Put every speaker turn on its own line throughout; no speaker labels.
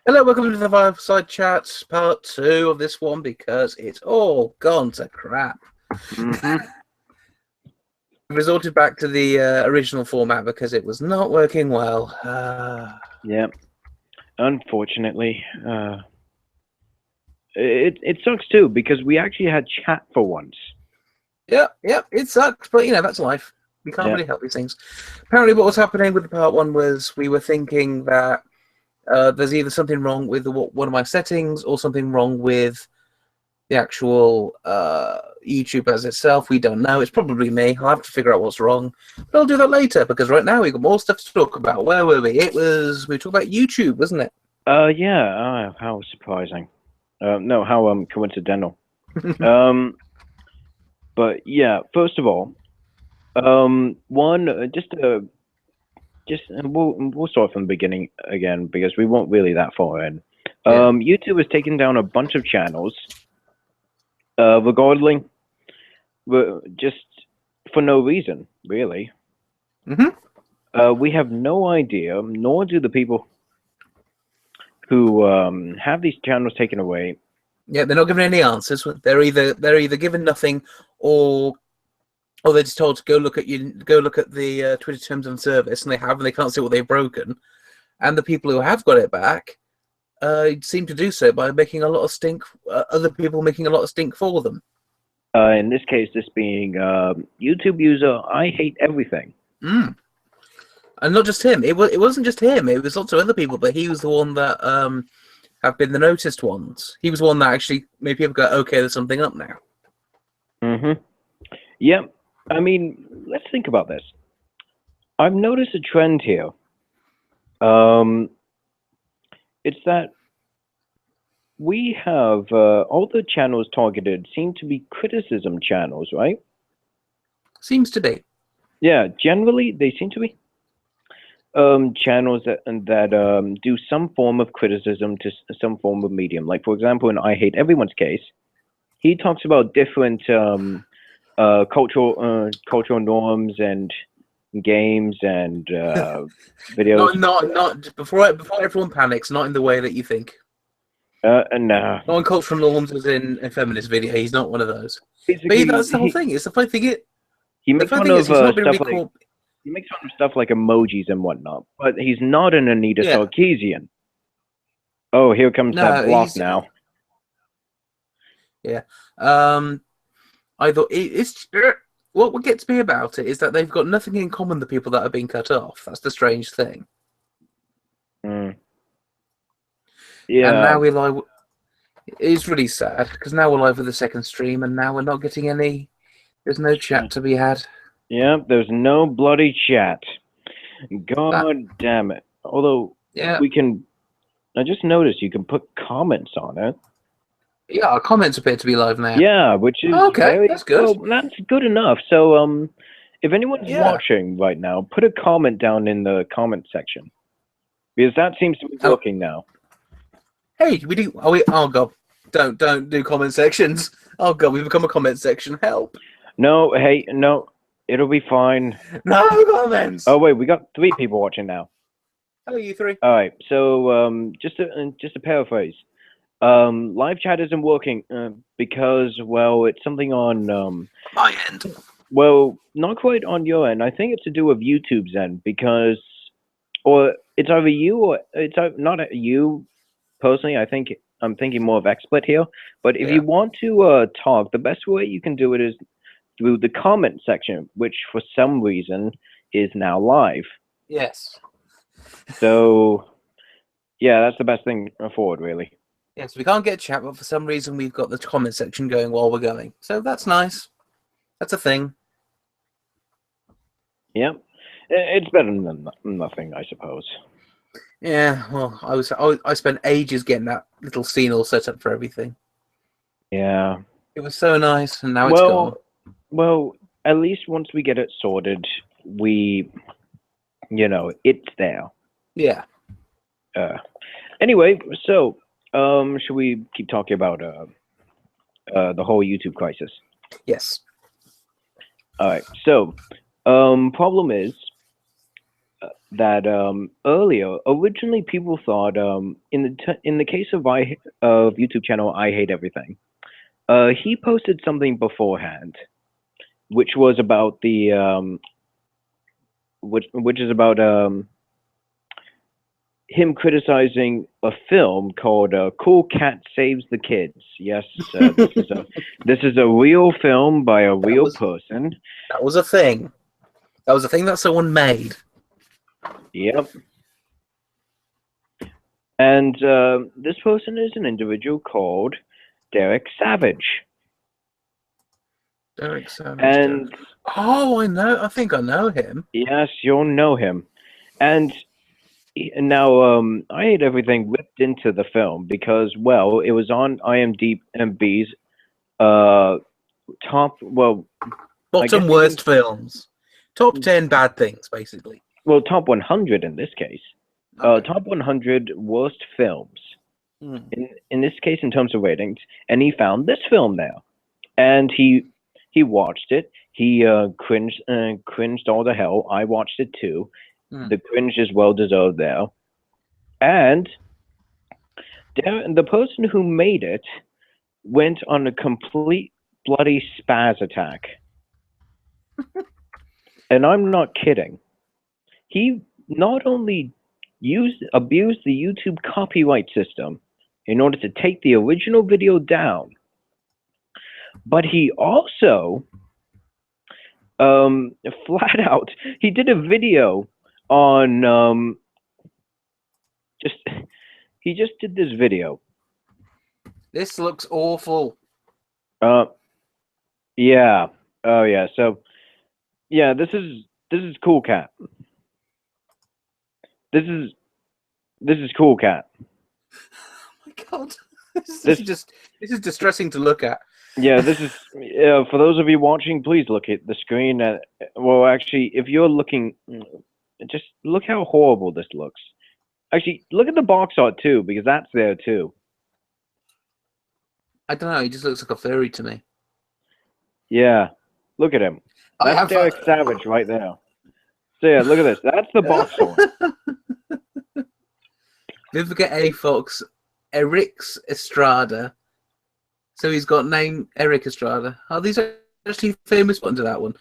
Hello, welcome to the Fireside Chat, part 2 of this one, because it's all gone to crap.
Mm-hmm.
We resorted back to the original format because it was not working well.
Yeah, unfortunately, it sucks too because we actually had chat for once.
Yeah, it sucks, but that's life. We can't really help these things. Apparently, what was happening with the part 1 was we were thinking that there's either something wrong with one of my settings or something wrong with the actual YouTube as itself. We don't know. It's probably me. I'll have to figure out what's wrong. But I'll do that later because right now we've got more stuff to talk about. Where were we? We were talking about YouTube, wasn't it?
Yeah. How surprising. No, how coincidental. But yeah. First of all, we'll start from the beginning again because we weren't really that far in. YouTube has taken down a bunch of channels. Regardless, just for no reason, really. We have no idea, nor do the people who have these channels taken away.
Yeah, they're not giving any answers. They're either given nothing, or they're just told to go look at the Twitter terms of service, and they can't see what they've broken. And the people who have got it back seem to do so by making a lot of stink. Other people making a lot of stink for them.
In this case, this being YouTube user, I hate everything.
And not just him. It wasn't just him. It was lots of other people, but he was the one that have been the noticed ones. He was the one that actually made people go, okay, there's something up now.
Yeah. I mean, let's think about this. I've noticed a trend here. It's that we have all the channels targeted seem to be criticism channels, right?
Seems to be.
Yeah, generally they seem to be channels that do some form of criticism to some form of medium. Like, for example, in I Hate Everyone's case, he talks about different cultural norms and games and videos.
Not before everyone panics. Not in the way that you think.
Nah.
Not on cultural norms as in a feminist video. He's not one of those.
Basically,
But that's the whole thing. It's the funny thing.
He makes fun of he makes fun of stuff like emojis and whatnot, but he's not an Anita Sarkeesian. Oh, here comes that block now.
Yeah. I thought it's what gets me about it is that they've got nothing in common. The people that are being cut off. That's the strange thing.
Yeah.
And now we're live. It's really sad because now we're live with the second stream, and now we're not getting any. There's no chat to be had.
Yeah, there's no bloody chat. God damn it. Although, we can... I just noticed you can put comments on it.
Yeah, our comments appear to be live now.
Yeah, which is
that's good.
Well, that's good enough. So, if anyone's watching right now, put a comment down in the comment section. Because that seems to be working now.
Hey, we do... Oh, God. Don't do comment sections. Oh, God, we've become a comment section. Help.
No, hey, no. It'll be fine.
No comments.
Oh wait, we got 3 people watching now.
Hello, you 3.
All right, so just to paraphrase, live chat isn't working because, well, it's something on
my end.
Well, not quite on your end. I think it's to do with YouTube's end because, or it's either you or it's not you personally. I'm thinking more of XSplit here. But if you want to talk, the best way you can do it is through the comment section, which for some reason is now live.
Yes.
So, yeah, that's the best thing forward, really.
Yes, we can't get chat, but for some reason we've got the comment section going while we're going. So that's nice. That's a thing.
Yeah, it's better than nothing, I suppose.
Yeah, well, I spent ages getting that little scene all set up for everything.
Yeah.
It was so nice, and now it's gone.
Well, at least once we get it sorted, it's there.
Yeah.
Anyway, so should we keep talking about the whole YouTube crisis?
Yes.
All right. So, problem is, that earlier, originally people thought in the case of YouTube channel I Hate Everything, he posted something beforehand, which was about the which is about him criticizing a film called "Cool Cat Saves the Kids." Yes, this is a real film by a real person.
That was a thing. That was a thing that someone made.
Yep. And this person is an individual called Derek Savage.
Derek Savage.
And
oh, I know. I think I know him.
Yes, you'll know him. And now, I Hate Everything ripped into the film because, well, it was on IMDb's top, well,
bottom worst films, top 10 bad things, basically.
Well, top 100 in this case. Okay. Top 100 worst films. In this case, in terms of ratings, and he found this film there, and he watched it. He cringed all the hell. I watched it too. The cringe is well deserved there, and the person who made it went on a complete bloody spaz attack, and I'm not kidding. He not only abused the YouTube copyright system in order to take the original video down, but he also flat out he did a video on he just did this video.
This looks awful.
Yeah. Oh yeah. So yeah, this is Cool Cat. This is Cool Cat.
Oh my god. This is distressing to look at.
Yeah, this is for those of you watching, please look at the screen. Well, actually, if you're looking, just look how horrible this looks. Actually, look at the box art too, because that's there too.
I don't know. He just looks like a furry to me.
Yeah, look at him. That's Derek Savage right there. So yeah, look at this. That's the box art.
Don't forget A. Fox, Eric's Estrada. So he's got name Eric Estrada. Oh, these are actually famous ones of that one.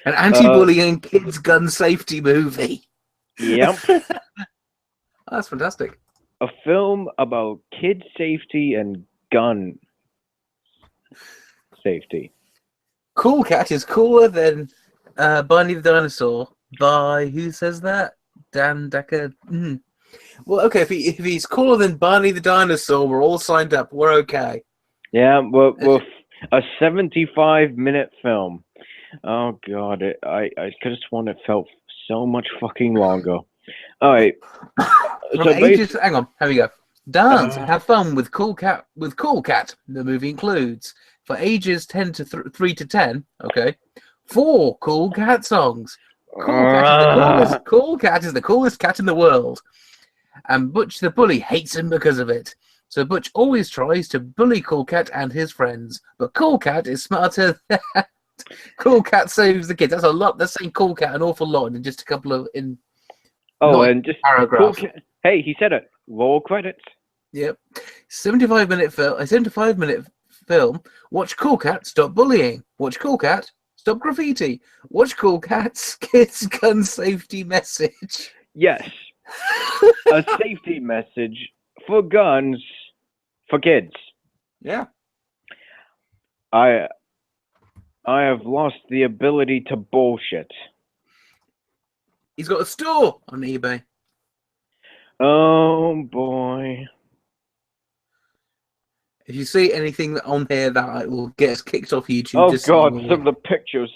An anti-bullying kids gun safety movie.
Yep.
Oh, that's fantastic.
A film about kid safety and gun safety.
Cool Cat is cooler than Barney the Dinosaur by, who says that? Dan Decker. Well, okay, if he's cooler than Barney the Dinosaur, we're all signed up. We're okay.
Yeah, we're a 75-minute film. Oh god, I could have sworn it felt so much fucking longer. All right.
So hang on, here we go. Dance and have fun with Cool Cat. With Cool Cat, the movie includes for ages 3 to 10. Okay, 4 Cool Cat songs. Cool Cat is the coolest cat in the world, and Butch the bully hates him because of it. So Butch always tries to bully Cool Cat and his friends, but Cool Cat is smarter than that. Cool Cat saves the kids. That's a lot. That's saying Cool Cat an awful lot in just a couple of
and just
paragraphs.
Cool Cat. Hey, he said it. Roll credits.
Yep. 75-minute film. A 75-minute film. Watch Cool Cat stop bullying. Watch Cool Cat stop graffiti. Watch Cool Cat's kids gun safety message.
Yes. A safety message for guns for kids.
Yeah.
I have lost the ability to bullshit.
He's got a store on eBay.
Oh boy.
If you see anything on here that will get us kicked off YouTube,
oh
just
god, some of the pictures.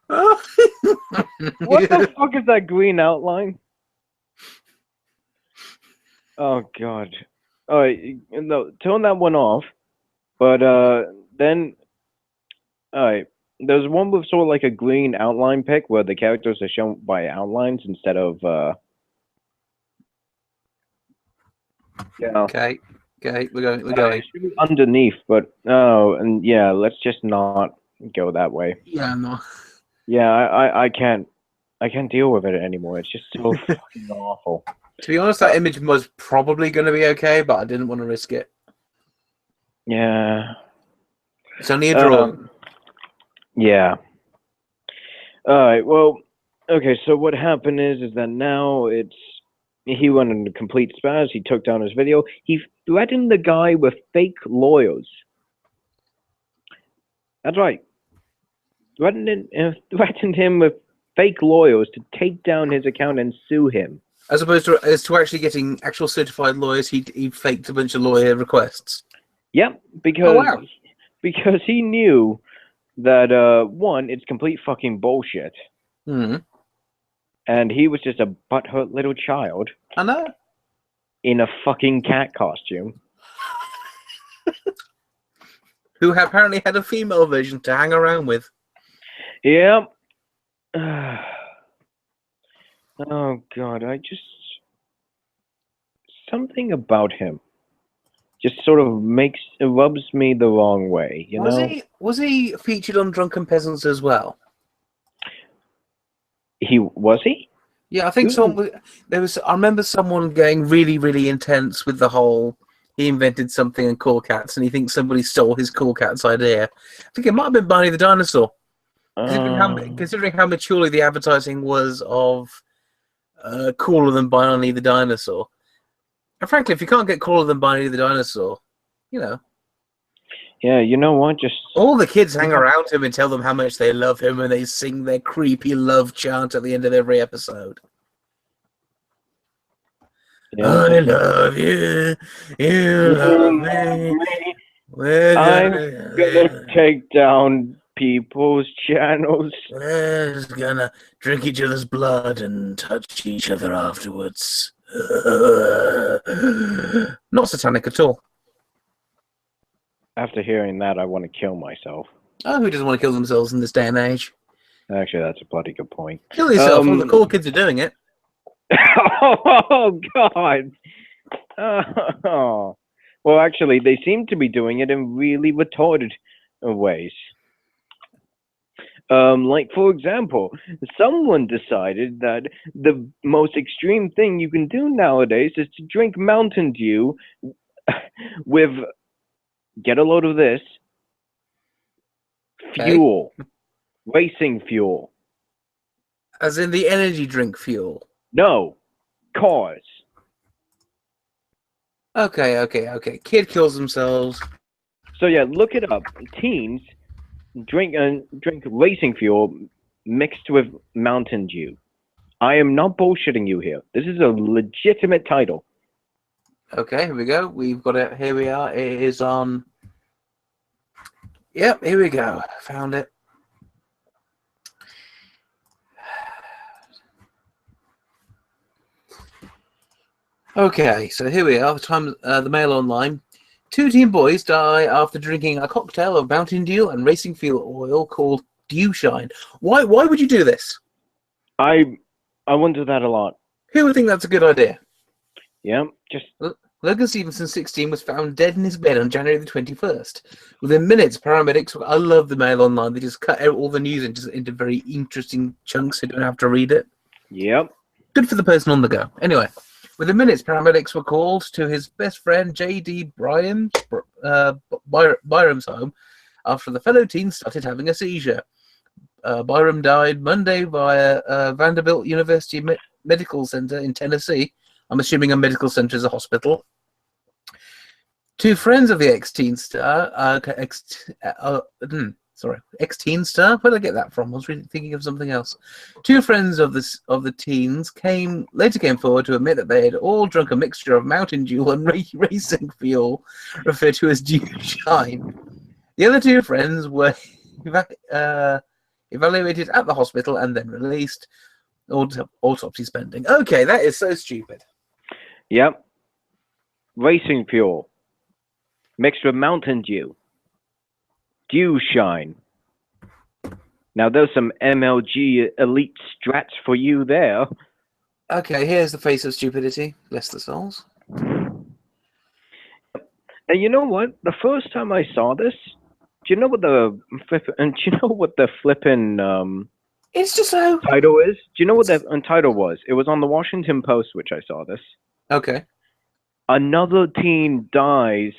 What the fuck is that green outline? Oh god. Alright, no, turn that one off. But then alright. There's one with sort of like a green outline pic where the characters are shown by outlines instead of
Okay, we're going.
It should be underneath, but and yeah, let's just not go that way.
Yeah, no.
Yeah, I can't. I can't deal with it anymore. It's just so fucking awful.
To be honest, that image was probably going to be okay, but I didn't want to risk it.
Yeah.
It's only a drawing.
Yeah. Alright, well, okay, so what happened is that now he went into complete spaz, he took down his video, he threatened the guy with fake lawyers. That's right. Threatened him with fake lawyers to take down his account and sue him.
As opposed to actually getting actual certified lawyers, he faked a bunch of lawyer requests.
Yep, because he knew that one, it's complete fucking bullshit.
Mm.
And he was just a butthurt little child.
I know.
In a fucking cat costume.
Who apparently had a female version to hang around with.
Yep. Oh god, something about him just sort of rubs me the wrong way, you know?
Was he featured on Drunken Peasants as well?
Was he?
Yeah, I think I remember someone getting really, really intense with the whole he invented something in Cool Cats and he thinks somebody stole his Cool Cats idea. I think it might have been Barney the Dinosaur. Considering how maturely the advertising was of Cooler Than Barney the Dinosaur. And frankly, if you can't get Cooler Than Barney the Dinosaur, you know.
Yeah, you know what? Just
all the kids hang around him and tell them how much they love him, and they sing their creepy love chant at the end of every episode. Yeah. I love you. You love me.
I'm gonna take down people's channels.
We're just gonna drink each other's blood and touch each other afterwards. Not satanic at all.
After hearing that, I want to kill myself.
Oh, who doesn't want to kill themselves in this day and age?
Actually, that's a bloody good point.
Kill yourself. All the cool kids are doing it.
Oh, God. Oh. Well, actually, they seem to be doing it in really retarded ways. Like, for example, someone decided that the most extreme thing you can do nowadays is to drink Mountain Dew with, get a load of this, fuel. Okay. Racing fuel.
As in the energy drink fuel?
No. Cars.
Okay. Kid kills themselves.
So yeah, look it up. Teens drink racing fuel mixed with Mountain Dew. I am not bullshitting you here. This is a legitimate title.
Okay, here we go. We've got it. Here we are. It is on. Yep, here we go. Found it. Okay, so here we are. The Mail Online. 2 teen boys die after drinking a cocktail of Mountain Dew and racing fuel oil called Dew Shine. Why would you do this?
I wonder that a lot.
Who would think that's a good idea?
Yeah, just...
Logan Stevenson, 16, was found dead in his bed on January the 21st. Within minutes, paramedics... I love the Mail Online. They just cut out all the news into very interesting chunks so you don't have to read it.
Yep.
Good for the person on the go. Anyway, within minutes, paramedics were called to his best friend, J.D. Byram's home after the fellow teen started having a seizure. Byram died Monday via Vanderbilt University Medical Center in Tennessee. I'm assuming a medical center is a hospital. 2 friends of the ex-teen star, ex-teen star. Where did I get that from? I was really thinking of something else. 2 friends of the teens later came forward to admit that they had all drunk a mixture of Mountain Dew and racing fuel, referred to as Dew Shine. The other 2 friends were evaluated at the hospital and then released. Autopsy pending. Okay, that is so stupid.
Yep. Racing fuel mixed with Mountain Dew. Dew Shine. Now there's some MLG elite strats for you there.
Okay, here's the face of stupidity. Bless the souls.
And you know what? The first time I saw this, do you know what the flippin'
It's just so...
Title is? Do you know what the title was? It was on the Washington Post, which I saw this.
Okay.
Another teen dies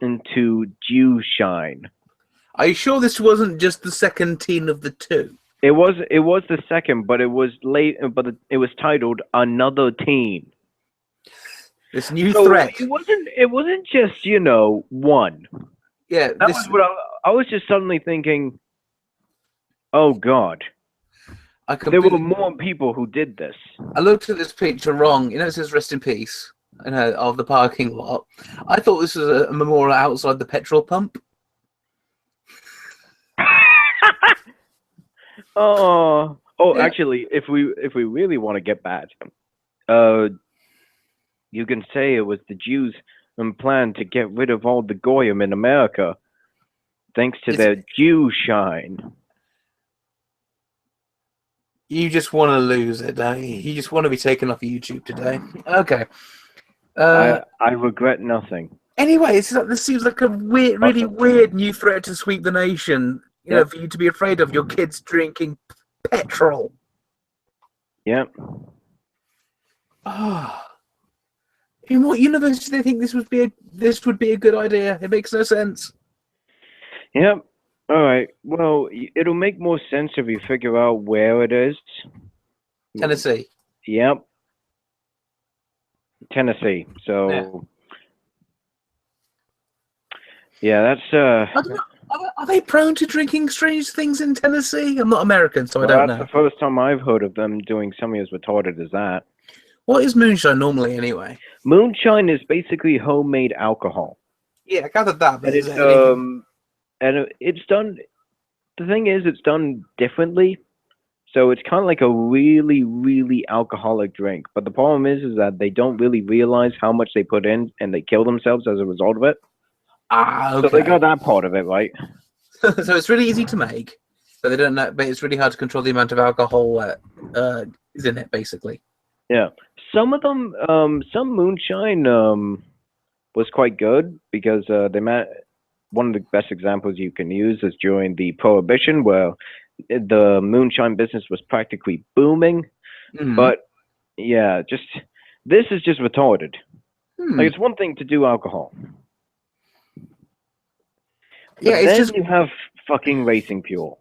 into dew shine.
Are you sure this wasn't just the second teen of the two?
It was the second, but it was late. But it was titled Another Teen.
This new threat.
It wasn't just one.
Yeah,
That was what I was just suddenly thinking. Oh God, there were more people who did this.
I looked at this picture wrong. It says "Rest in Peace" of the parking lot. I thought this was a memorial outside the petrol pump.
Yeah. Actually, if we really want to get bad, you can say it was the Jews' plan to get rid of all the goyim in America, thanks to their Jew shine.
You just want to lose it, don't you? You just want to be taken off YouTube today. Okay.
I regret nothing.
Anyway, this seems like a really weird new threat to sweep the nation. For you to be afraid of your kids drinking petrol.
Yep.
In what universe do they think this would be a good idea? It makes no sense.
Yep. All right. Well, it'll make more sense if you figure out where it is.
Tennessee.
Yep. Tennessee. So. Yeah, that's.
Are they prone to drinking strange things in Tennessee? I'm not American, so I don't know.
That's the first time I've heard of them doing something as retarded as that.
What is moonshine normally, anyway?
Moonshine is basically homemade alcohol.
Yeah, I gathered that. But
it's done. The thing is, it's done differently. So it's kind of like a really, really alcoholic drink. But the problem is that they don't really realize how much they put in, and they kill themselves as a result of it.
Okay.
So they got that part of it right.
So it's really easy to make, but they don't know. But it's really hard to control the amount of alcohol is in it, basically.
Yeah, some of them, some moonshine was quite good because one of the best examples you can use is during the Prohibition, where the moonshine business was practically booming. Mm-hmm. But yeah, this is just retarded. Like, it's one thing to do alcohol. But it's just you have fucking racing fuel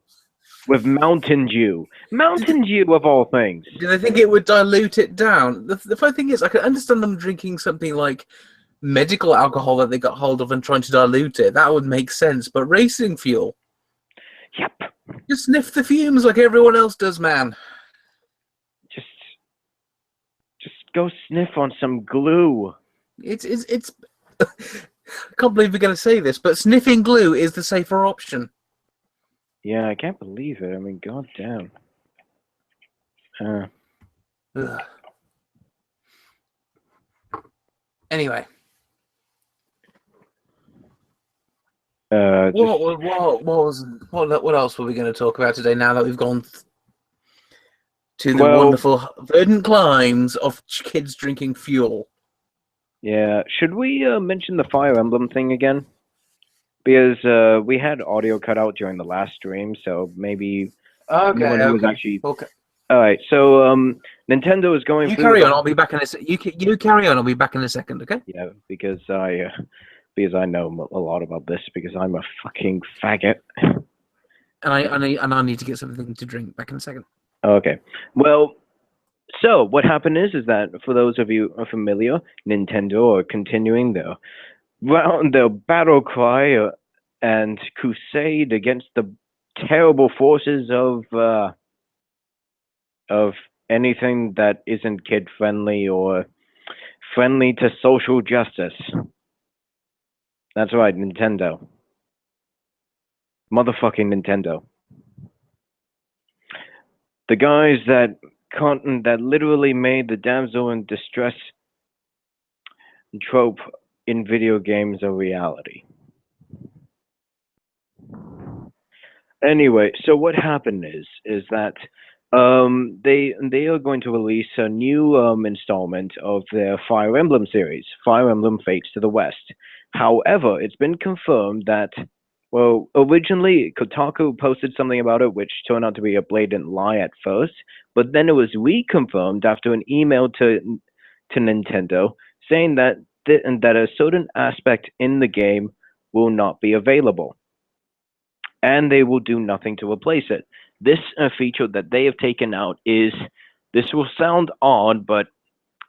with Mountain Dew. Mountain Dew of all things.
Do they think it would dilute it down? The funny thing is, I can understand them drinking something like medical alcohol that they got hold of and trying to dilute it. That would make sense. But racing fuel?
Yep.
Just sniff the fumes like everyone else does, man.
Just go sniff on some glue.
It's I can't believe we're going to say this, but sniffing glue is the safer option.
Yeah, I can't believe it. I mean, goddamn.
Anyway.
What
else were we going to talk about today now that we've gone to the wonderful verdant climes of kids drinking fuel?
Yeah, should we mention the Fire Emblem thing again? Because we had audio cut out during the last stream, so maybe was actually okay. All right, so Nintendo is going.
You carry on. I'll be back in a second. You carry on. I'll be back in a second. Okay?
Yeah, because I know a lot about this because I'm a fucking faggot.
And I need to get something to drink. Back in a second.
Okay. Well. So what happened is that for those of you who are familiar, Nintendo are continuing their battle cry and crusade against the terrible forces of anything that isn't kid friendly or friendly to social justice. That's right, Nintendo. Motherfucking Nintendo. The guys that literally made the damsel in distress trope in video games a reality. Anyway, so what happened is that they are going to release a new installment of their Fire Emblem series, Fire Emblem Fates to the West. However, it's been confirmed that Well, originally, Kotaku posted something about it, which turned out to be a blatant lie at first, but then it was reconfirmed after an email to Nintendo saying that that a certain aspect in the game will not be available, and they will do nothing to replace it. This feature that they have taken out is, this will sound odd, but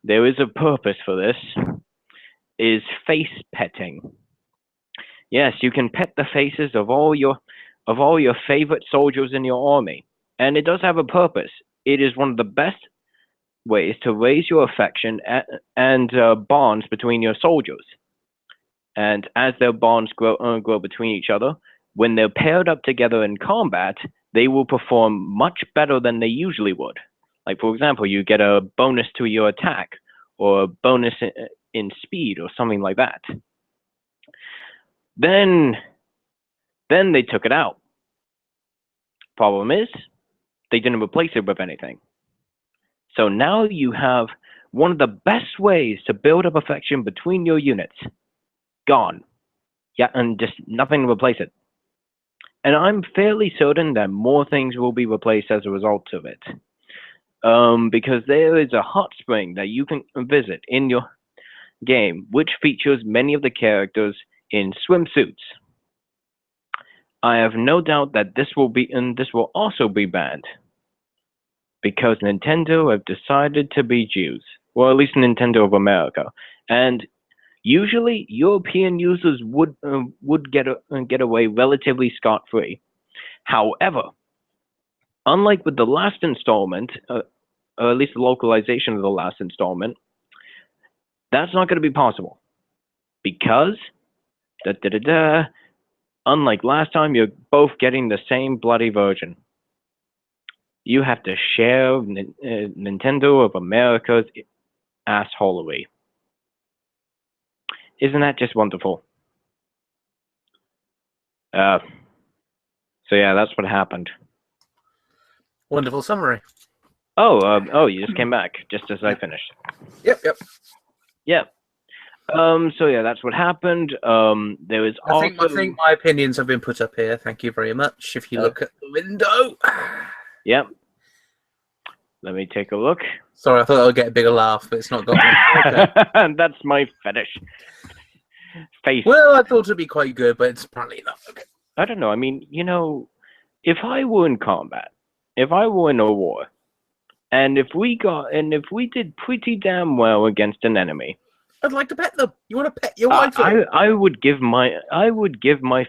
there is a purpose for this, is face petting. Yes, you can pet the faces of all your favorite soldiers in your army, and it does have a purpose. It is one of the best ways to raise your affection and bonds between your soldiers. And as their bonds grow between each other, when they're paired up together in combat, they will perform much better than they usually would. Like, for example, you get a bonus to your attack, or a bonus in speed, or something like that. Then they took it out. Problem is, they didn't replace it with anything. So now you have one of the best ways to build up affection between your units gone. Yeah, and just nothing to replace it. And I'm fairly certain that more things will be replaced as a result of it. Because there is a hot spring that you can visit in your game, which features many of the characters in swimsuits. I have no doubt that this will also be banned, because Nintendo have decided to be Jews, or at least Nintendo of America, and usually European users would get away relatively scot-free. However, unlike with the last installment, or at least the localization of the last installment, that's not going to be possible, because unlike last time, you're both getting the same bloody version. You have to share Nintendo of America's assholery. Isn't that just wonderful? So yeah, that's what happened.
Wonderful summary.
Oh, you just came back just as I finished.
Yep.
Yep. So yeah, that's what happened. There is
I think my opinions have been put up here. Thank you very much. If you look at the window.
Yep. Let me take a look.
Sorry, I thought I would get a bigger laugh, but it's not got one. Okay.
That's my fetish. Face.
Well, I thought it'd be quite good, but it's apparently not. Okay.
I don't know. I mean, if I were in combat, if I were in a war, and if we did pretty damn well against an enemy,
I'd like to pet them. You want to pet your wife?
I would give my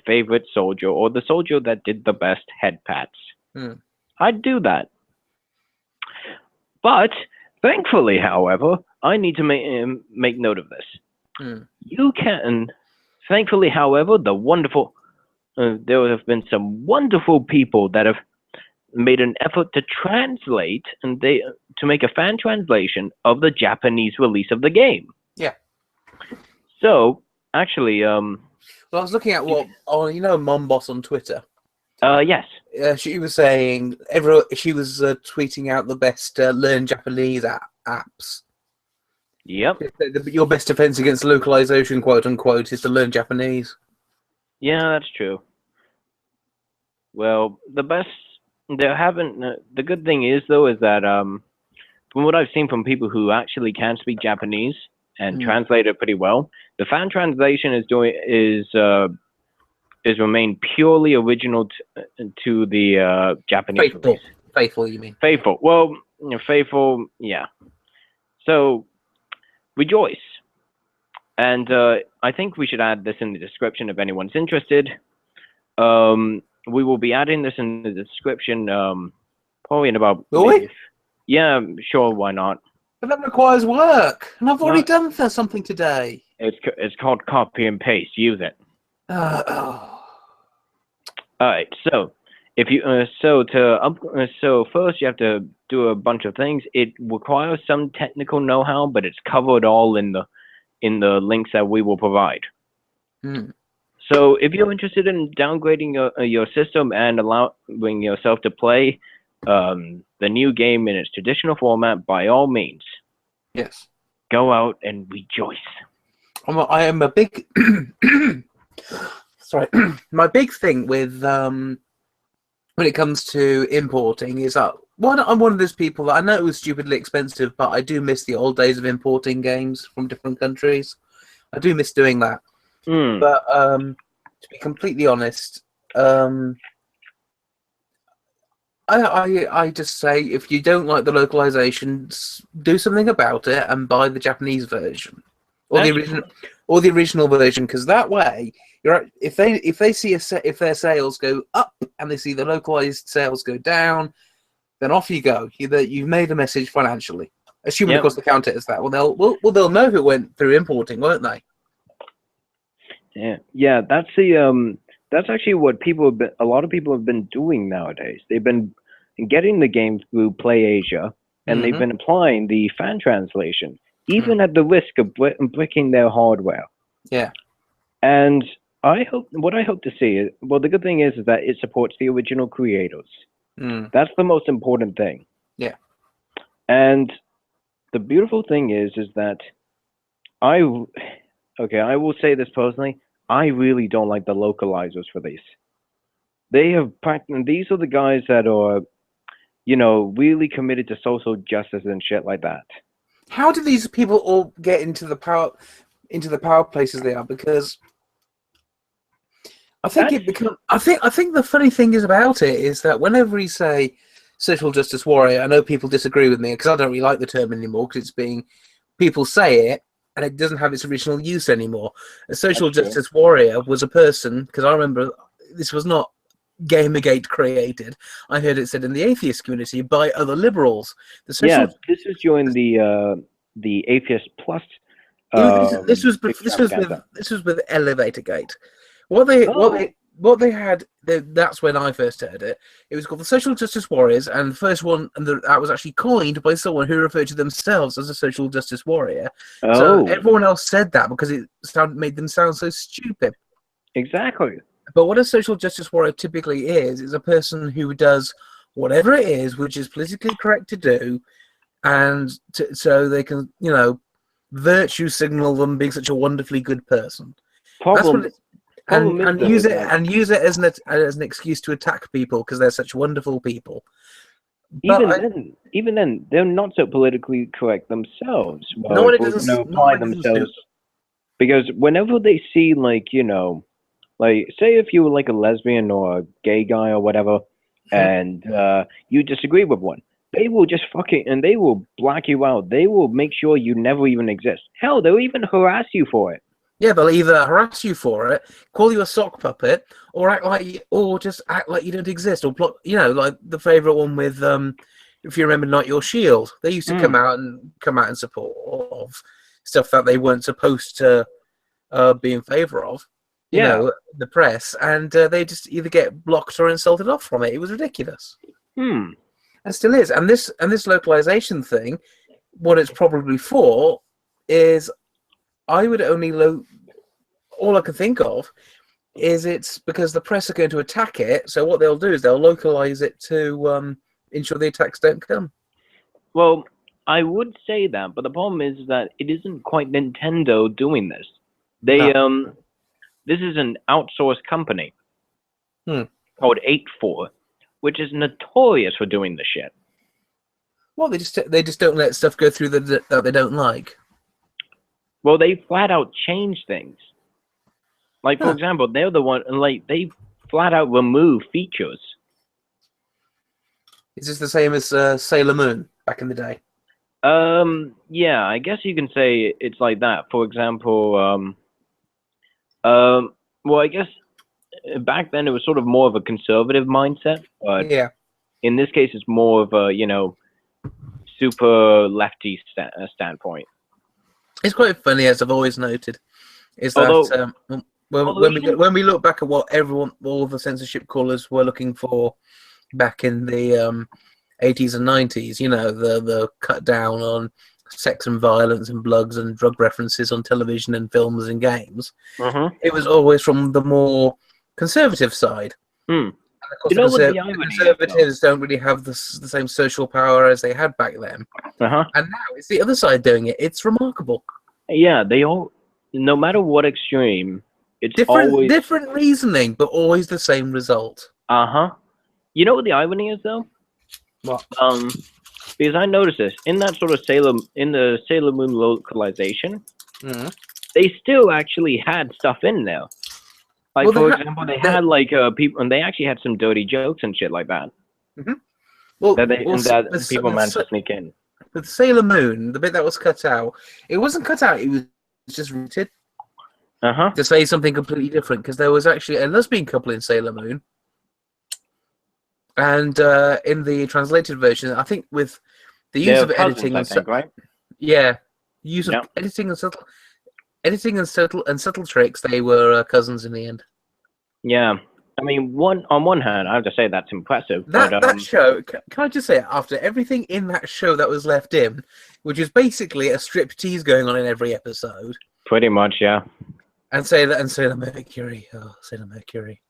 favorite soldier, or the soldier that did the best, head pats. I'd do that. But thankfully, however, I need to make note of this. You can. Thankfully, however, there have been some wonderful people that have made an effort to translate to make a fan translation of the Japanese release of the game.
Yeah.
So actually,
well, I was looking at Mom Boss on Twitter.
Yes.
She was saying she was tweeting out the best learn Japanese apps.
Yep.
Your best defense against localization, quote unquote, is to learn Japanese.
Yeah, that's true. Well, the good thing is though is that from what I've seen from people who actually can speak Japanese and translate it pretty well, the fan translation is remained purely original to the Japanese release.
Faithful, you mean?
Faithful. Well, faithful, yeah. So, rejoice. And I think we should add this in the description if anyone's interested. We will be adding this in the description probably in about...
Will we?
Yeah, sure, why not?
But that requires work, and I've already done something today.
It's called copy and paste. Use it. All right, so if you so first you have to do a bunch of things. It requires some technical know-how, but it's covered all in the links that we will provide. So if you're interested in downgrading your system and allowing yourself to play the new game in its traditional format, by all means,
yes,
go out and rejoice.
I am a big sorry, my big thing with when it comes to importing is that I'm one of those people that I know it was stupidly expensive, but I do miss the old days of importing games from different countries. I do miss doing that. But to be completely honest, I just say if you don't like the localizations, do something about it and buy the Japanese version or the original version, because that way if they see if their sales go up and they see the localized sales go down, then off you go. You've made a message financially. Assuming, of course, the counter is that. They'll know who went through importing, won't they?
Yeah. That's actually what a lot of people have been doing nowadays. They've been getting the game through PlayAsia, and they've been applying the fan translation, even at the risk of bricking their hardware.
Yeah.
And what I hope to see is, well, the good thing is that it supports the original creators. That's the most important thing.
Yeah.
And the beautiful thing is that I will say this personally, I really don't like the localizers for these. These are the guys that are, really committed to social justice and shit like that.
How do these people all get into the power places they are? Because I think I think the funny thing is about it is that whenever you say social justice warrior, I know people disagree with me because I don't really like the term anymore because people say it and it doesn't have its original use anymore. A social justice warrior was a person, because I remember this was not Gamergate created. I heard it said in the atheist community by other liberals. This
was during the Atheist Plus.
This was with Elevator Gate. What they had. That's when I first heard it. It was called the Social Justice Warriors, and the first one, that was actually coined by someone who referred to themselves as a social justice warrior. So everyone else said that because it made them sound so stupid.
Exactly.
But what a social justice warrior typically is a person who does whatever it is which is politically correct to do, and so they can, virtue signal them being such a wonderfully good person. And use it as an excuse to attack people because they're such wonderful people.
Even then, they're not so politically correct themselves.
Nobody doesn't.
Because whenever they see, say if you were like a lesbian or a gay guy or whatever, and you disagree with one, they will just they will black you out. They will make sure you never even exist. Hell, they'll even harass you for it.
Yeah, they'll either harass you for it, call you a sock puppet, or just act like you don't exist, or plot. Like the favourite one with, if you remember, Not Your Shield. They used to come out in support of stuff that they weren't supposed to be in favour of. The press, and they just either get blocked or insulted off from it. It was ridiculous. And still is. And this localization thing, what it's probably for is, I would only all I can think of is it's because the press are going to attack it. So what they'll do is they'll localize it to ensure the attacks don't come.
Well, I would say that, but the problem is that it isn't quite Nintendo doing this. This is an outsourced company called 84, which is notorious for doing this shit.
Well, they just don't let stuff go through that they don't like.
Well, they flat out change things. Like, for example, they're the one, they flat out remove features.
Is this the same as Sailor Moon back in the day?
Yeah, I guess you can say it's like that. For example, well, I guess back then it was sort of more of a conservative mindset, but in this case, it's more of a, super lefty standpoint.
It's quite funny, as I've always noted, is that when we look back at what all the censorship callers were looking for back in the 80s and 90s, the cut down on sex and violence and bloods and drug references on television and films and games, it was always from the more conservative side. And of course, the conservatives don't really have the same social power as they had back then. And now it's the other side doing it. It's remarkable.
Yeah, they all, no matter what extreme, It's
different reasoning, but always the same result.
You know what the irony is, though?
What?
Because I noticed this in that sort of the Sailor Moon localization,
Mm-hmm.
they still actually had stuff in there. Like, for example, they had like people, and they actually had some dirty jokes and shit like that.
Mm-hmm. Well,
that people managed to sneak in.
With Sailor Moon, the bit that was cut out, it wasn't cut out; it was just rooted to say something completely different. Because there was actually a lesbian couple in Sailor Moon, and in the translated version, I think with the use of editing,
right?
Yeah, use of editing and subtle tricks, they were cousins in the end.
Yeah, I mean, on one hand, I have to say that's impressive.
That show, can I just say, after everything in that show that was left in, which is basically a striptease going on in every episode.
Pretty much, yeah.
And Sailor Mercury. Oh, Sailor Mercury.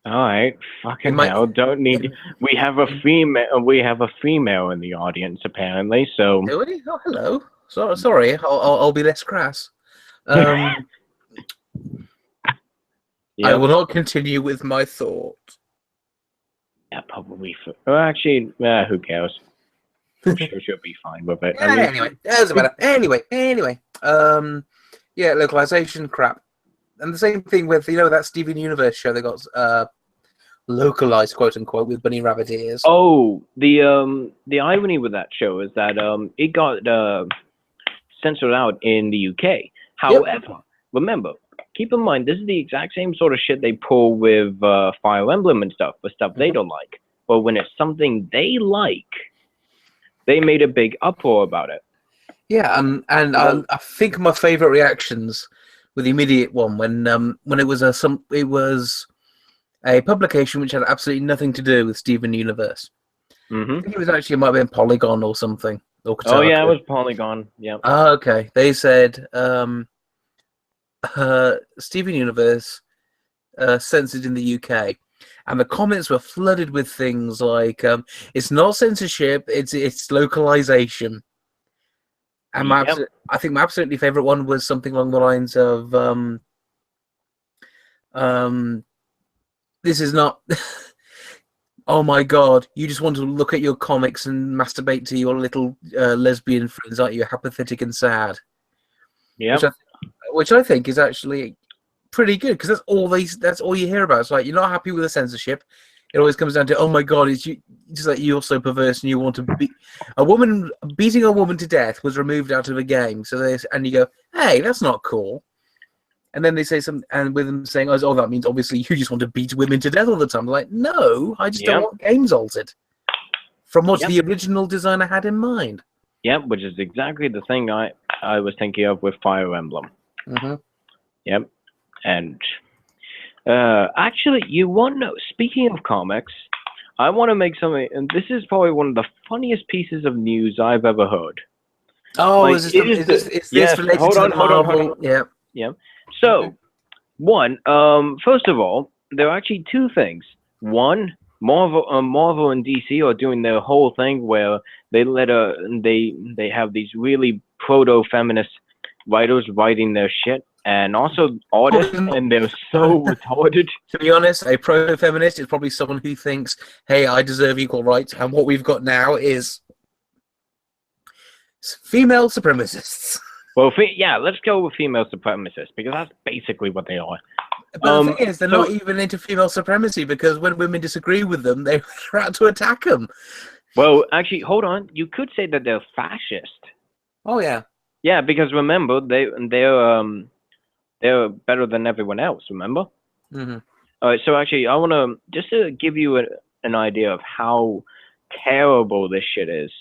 All right, fucking hell! Don't need. We have a female. We have a female in the audience, apparently. So.
Do we? Oh, hello. Sorry. I'll be less crass. I will not continue with my thought.
Yeah, probably. Actually, who cares? I'm sure she'll be fine with it.
Yeah, anyway, doesn't matter. Anyway. Yeah, localization crap. And the same thing with, that Steven Universe show that got localized, quote unquote, with bunny rabbit ears.
Oh, the irony with that show is that it got censored out in the UK. However, remember, keep in mind, this is the exact same sort of shit they pull with Fire Emblem and stuff, but stuff they don't like. But when it's something they like, they made a big uproar about it.
Yeah, and I think my favorite reactions were the immediate one when it was a publication which had absolutely nothing to do with Steven Universe. I think it might have been Polygon or something. Or Kotaku.
Oh yeah, it was Polygon. Yeah.
Oh, okay. They said Steven Universe censored in the UK, and the comments were flooded with things like it's not censorship, it's localization. And I think my absolutely favorite one was something along the lines of this is not oh my god, you just want to look at your comics and masturbate to your little lesbian friends, aren't you? Apathetic and sad.
Yeah.
Which I think is actually pretty good, because that's all you hear about. It's like, you're not happy with the censorship. It always comes down to, oh my god, it's just like you're so perverse and you want to beating a woman to death was removed out of a game. And you go, hey, that's not cool. And then they say and with them saying, oh, that means obviously you just want to beat women to death all the time. I'm like, no, I just don't want games altered from what the original designer had in mind.
Yep, which is exactly the thing I was thinking of with Fire Emblem. Yep, and actually, speaking of comics, I want to make something, and this is probably one of the funniest pieces of news I've ever heard.
Oh, like, is this related to Marvel? Yeah.
Yeah. So, one, first of all, there are actually two things. One, Marvel and DC are doing their whole thing where they they have these really proto-feminist writers writing their shit, and also artists, and they're so retarded.
To be honest, a proto-feminist is probably someone who thinks, hey, I deserve equal rights, and what we've got now is female supremacists.
Well, let's go with female supremacists, because that's basically what they are.
But the thing is, they're not even into female supremacy, because when women disagree with them, they're out to attack them.
Well, actually, hold on. You could say that they're fascist.
Oh, yeah.
Yeah, because remember, they're better than everyone else, remember? All right, so actually, I want to, just to give you an idea of how terrible this shit is,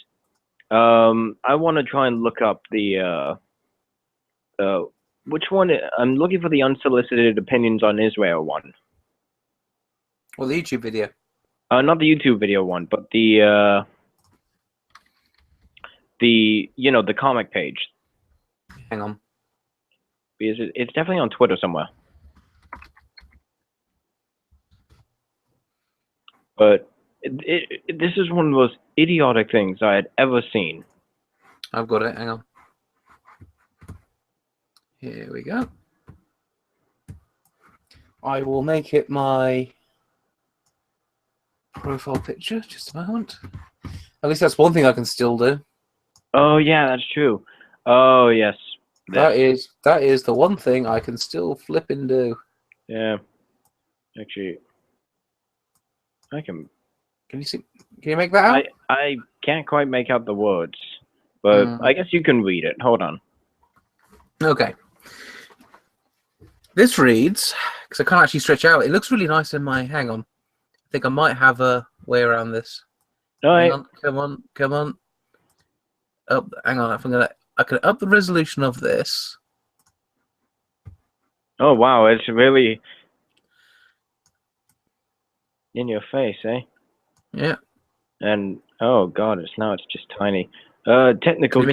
I want to try and look up which one? I'm looking for the unsolicited opinions on Israel one.
Well, the YouTube video.
Not the YouTube video one, but the comic page.
Hang on.
Because it's definitely on Twitter somewhere. But this is one of the most idiotic things I had ever seen.
I've got it. Hang on. Here we go. I will make it my profile picture. Just a moment. At least that's one thing I can still do.
Oh yeah, that's true. Oh yes.
That is the one thing I can still flip and do.
Yeah. Actually, I can.
Can you see? Can you make that out?
I can't quite make out the words, but I guess you can read it. Hold on.
Okay. This reads, because I can't actually stretch out. It looks really nice in my. Hang on. I think I might have a way around this.
All right.
Hang on. Come on. Up. Hang on. I can up the resolution of this.
Oh wow, it's really in your face, eh?
Yeah.
And oh god, it's just tiny. Technical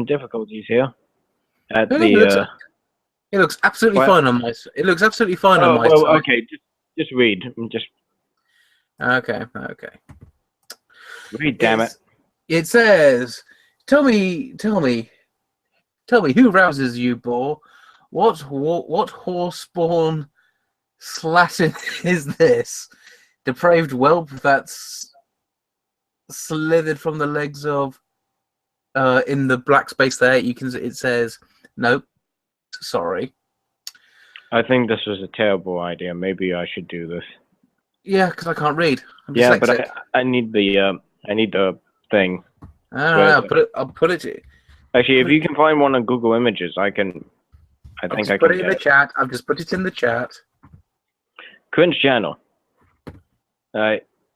difficulties here. At the
it looks absolutely fine on my. It looks absolutely fine on my side.
Okay, just read. Just
okay.
read, damn it.
It says, "Tell me, who rouses you, boar? What horse-born slatin is this? Depraved whelp that's slithered from the legs of." In the black space there, it says, "Nope, sorry."
I think this was a terrible idea. Maybe I should do this.
Yeah, because I can't read. I'm
yeah,
dyslexic.
but I need the thing.
I'll put it.
Actually, if you can find one on Google Images, I think I can
put it in the chat. I've just put it in the chat.
Cringe channel.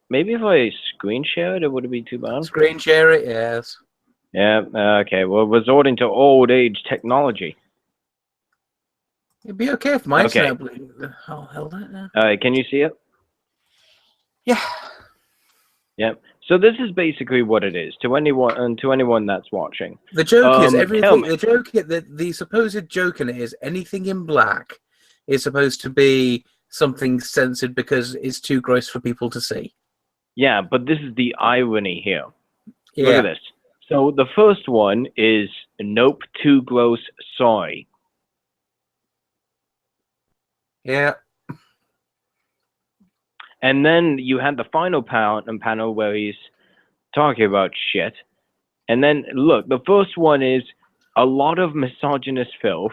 Maybe if I screen share it, it wouldn't be too bad.
Screen share it, yes.
Yeah. Okay. Well, resorting to old age technology.
It'd be okay if my internet blew. Oh, hell that.
All right. Can you see it?
Yeah.
Yeah. So this is basically what it is to anyone that's watching.
The joke is everything. The joke, the supposed joke in it is anything in black is supposed to be something censored because it's too gross for people to see.
Yeah, but this is the irony here.
Yeah.
Look at this. So the first one is nope, too gross, sorry.
Yeah.
And then you had the final panel where he's talking about shit. And then look, the first one is a lot of misogynist filth.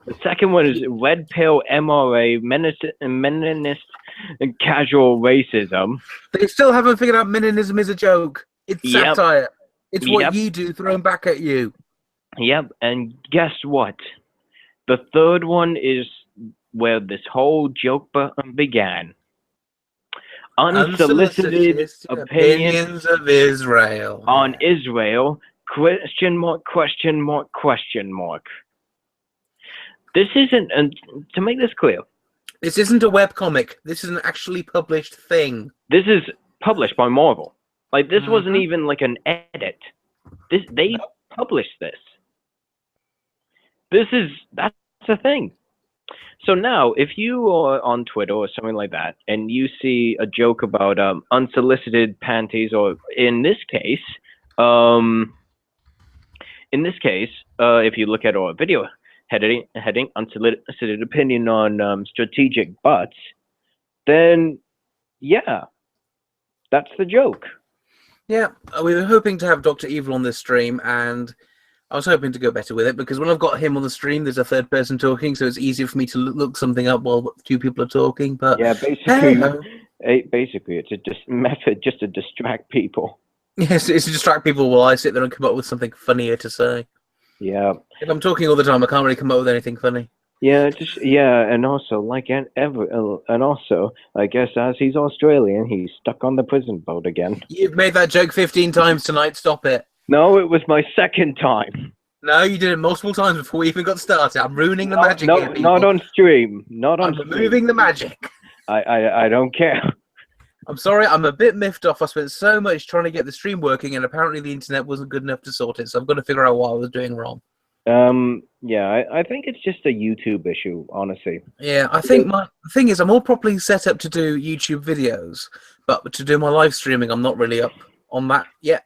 The second one is red pill MRA, meninist and casual racism.
They still haven't figured out meninism is a joke. It's satire. It's what you do thrown back at you.
Yep, and guess what? The third one is where this whole joke began. Unsolicited opinions
of Israel.
On Israel, question mark. This isn't, and to make this clear,
this isn't a webcomic. This is an actually published thing.
This is published by Marvel. Like, this wasn't even like an edit. They published this. That's a thing. So now, if you are on Twitter or something like that, and you see a joke about unsolicited panties, or in this case, if you look at our video heading unsolicited opinion on strategic butts, then yeah, that's the joke.
Yeah, we were hoping to have Dr. Evil on this stream, and I was hoping to go better with it, because when I've got him on the stream, there's a third person talking, so it's easier for me to look something up while two people are talking. But
yeah, basically, it's a method just to distract people.
Yes, it's to distract people while I sit there and come up with something funnier to say.
Yeah.
If I'm talking all the time, I can't really come up with anything funny.
Yeah, and also and also, I guess as he's Australian, he's stuck on the prison boat again.
You've made that joke 15 times tonight. Stop it.
No, it was my second time.
No, you did it multiple times before we even got started. I'm ruining the magic.
No, not on stream. Not on stream.
I'm removing the magic.
I don't care.
I'm sorry, I'm a bit miffed off. I spent so much trying to get the stream working, and apparently the internet wasn't good enough to sort it, so I've got to figure out what I was doing wrong.
Yeah, I think it's just a YouTube issue, honestly.
Yeah, I think the thing is, I'm all properly set up to do YouTube videos, but to do my live streaming, I'm not really up on that yet.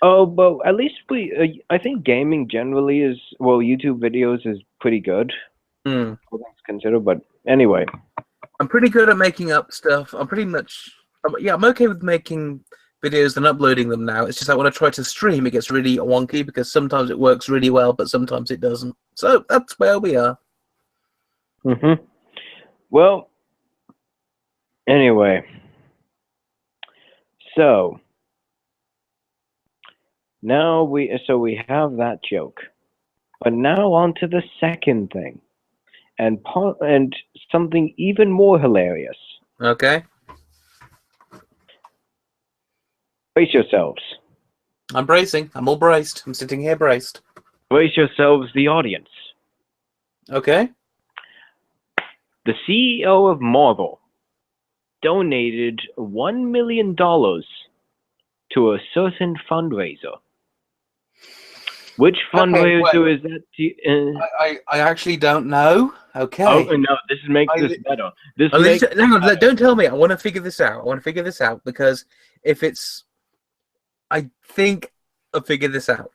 Oh, but at least I think gaming generally is, well, YouTube videos is pretty good. All things considered, but anyway.
I'm pretty good at making up stuff. I'm okay with making videos and uploading them now. It's just that when I try to stream, it gets really wonky because sometimes it works really well, but sometimes it doesn't. So that's where we are.
Well, anyway, so now we have that joke, but now on to the second thing, and something even more hilarious.
Okay.
Brace yourselves.
I'm bracing. I'm all braced. I'm sitting here braced.
Brace yourselves, the audience.
Okay.
The CEO of Marvel donated $1 million to a certain fundraiser. Which fundraiser is that?
I actually don't know. Okay.
Oh no, this makes this better.
Hang on, don't tell me. I want to figure this out. Because if it's, I think I'll figure this out.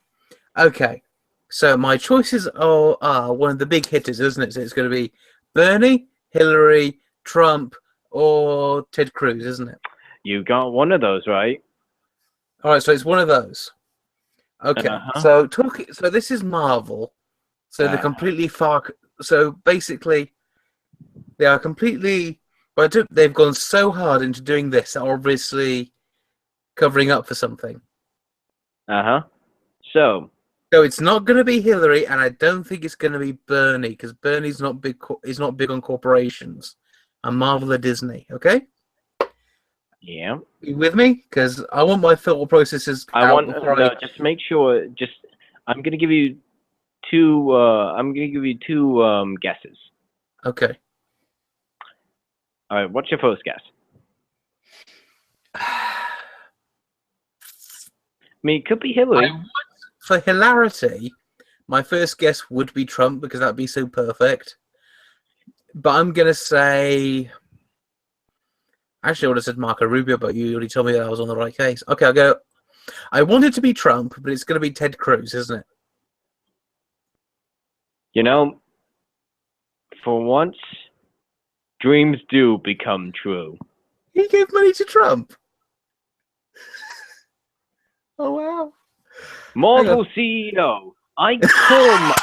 Okay. So my choices are one of the big hitters, isn't it? So it's going to be Bernie, Hillary, Trump, or Ted Cruz, isn't it?
You got one of those, right?
All right, so it's one of those. Okay, so this is Marvel. So they're completely So basically, they are completely. But they've gone so hard into doing this, they're obviously covering up for something.
So
it's not going to be Hillary, and I don't think it's going to be Bernie because Bernie's not big. He's not big on corporations, and Marvel are Disney. Okay.
Yeah.
You with me? Because I want my thought processes.
Just make sure. I'm gonna give you two. Guesses.
Okay.
All right. What's your first guess? I mean, it could be Hillary.
For hilarity, my first guess would be Trump because that'd be so perfect. But I'm gonna say. Actually, I would have said Marco Rubio, but you already told me that I was on the right case. Okay, I'll go. I want it to be Trump, but it's going to be Ted Cruz, isn't it?
You know, for once, dreams do become true.
He gave money to Trump. Oh, wow.
Marvel CEO, Ike Perlmutter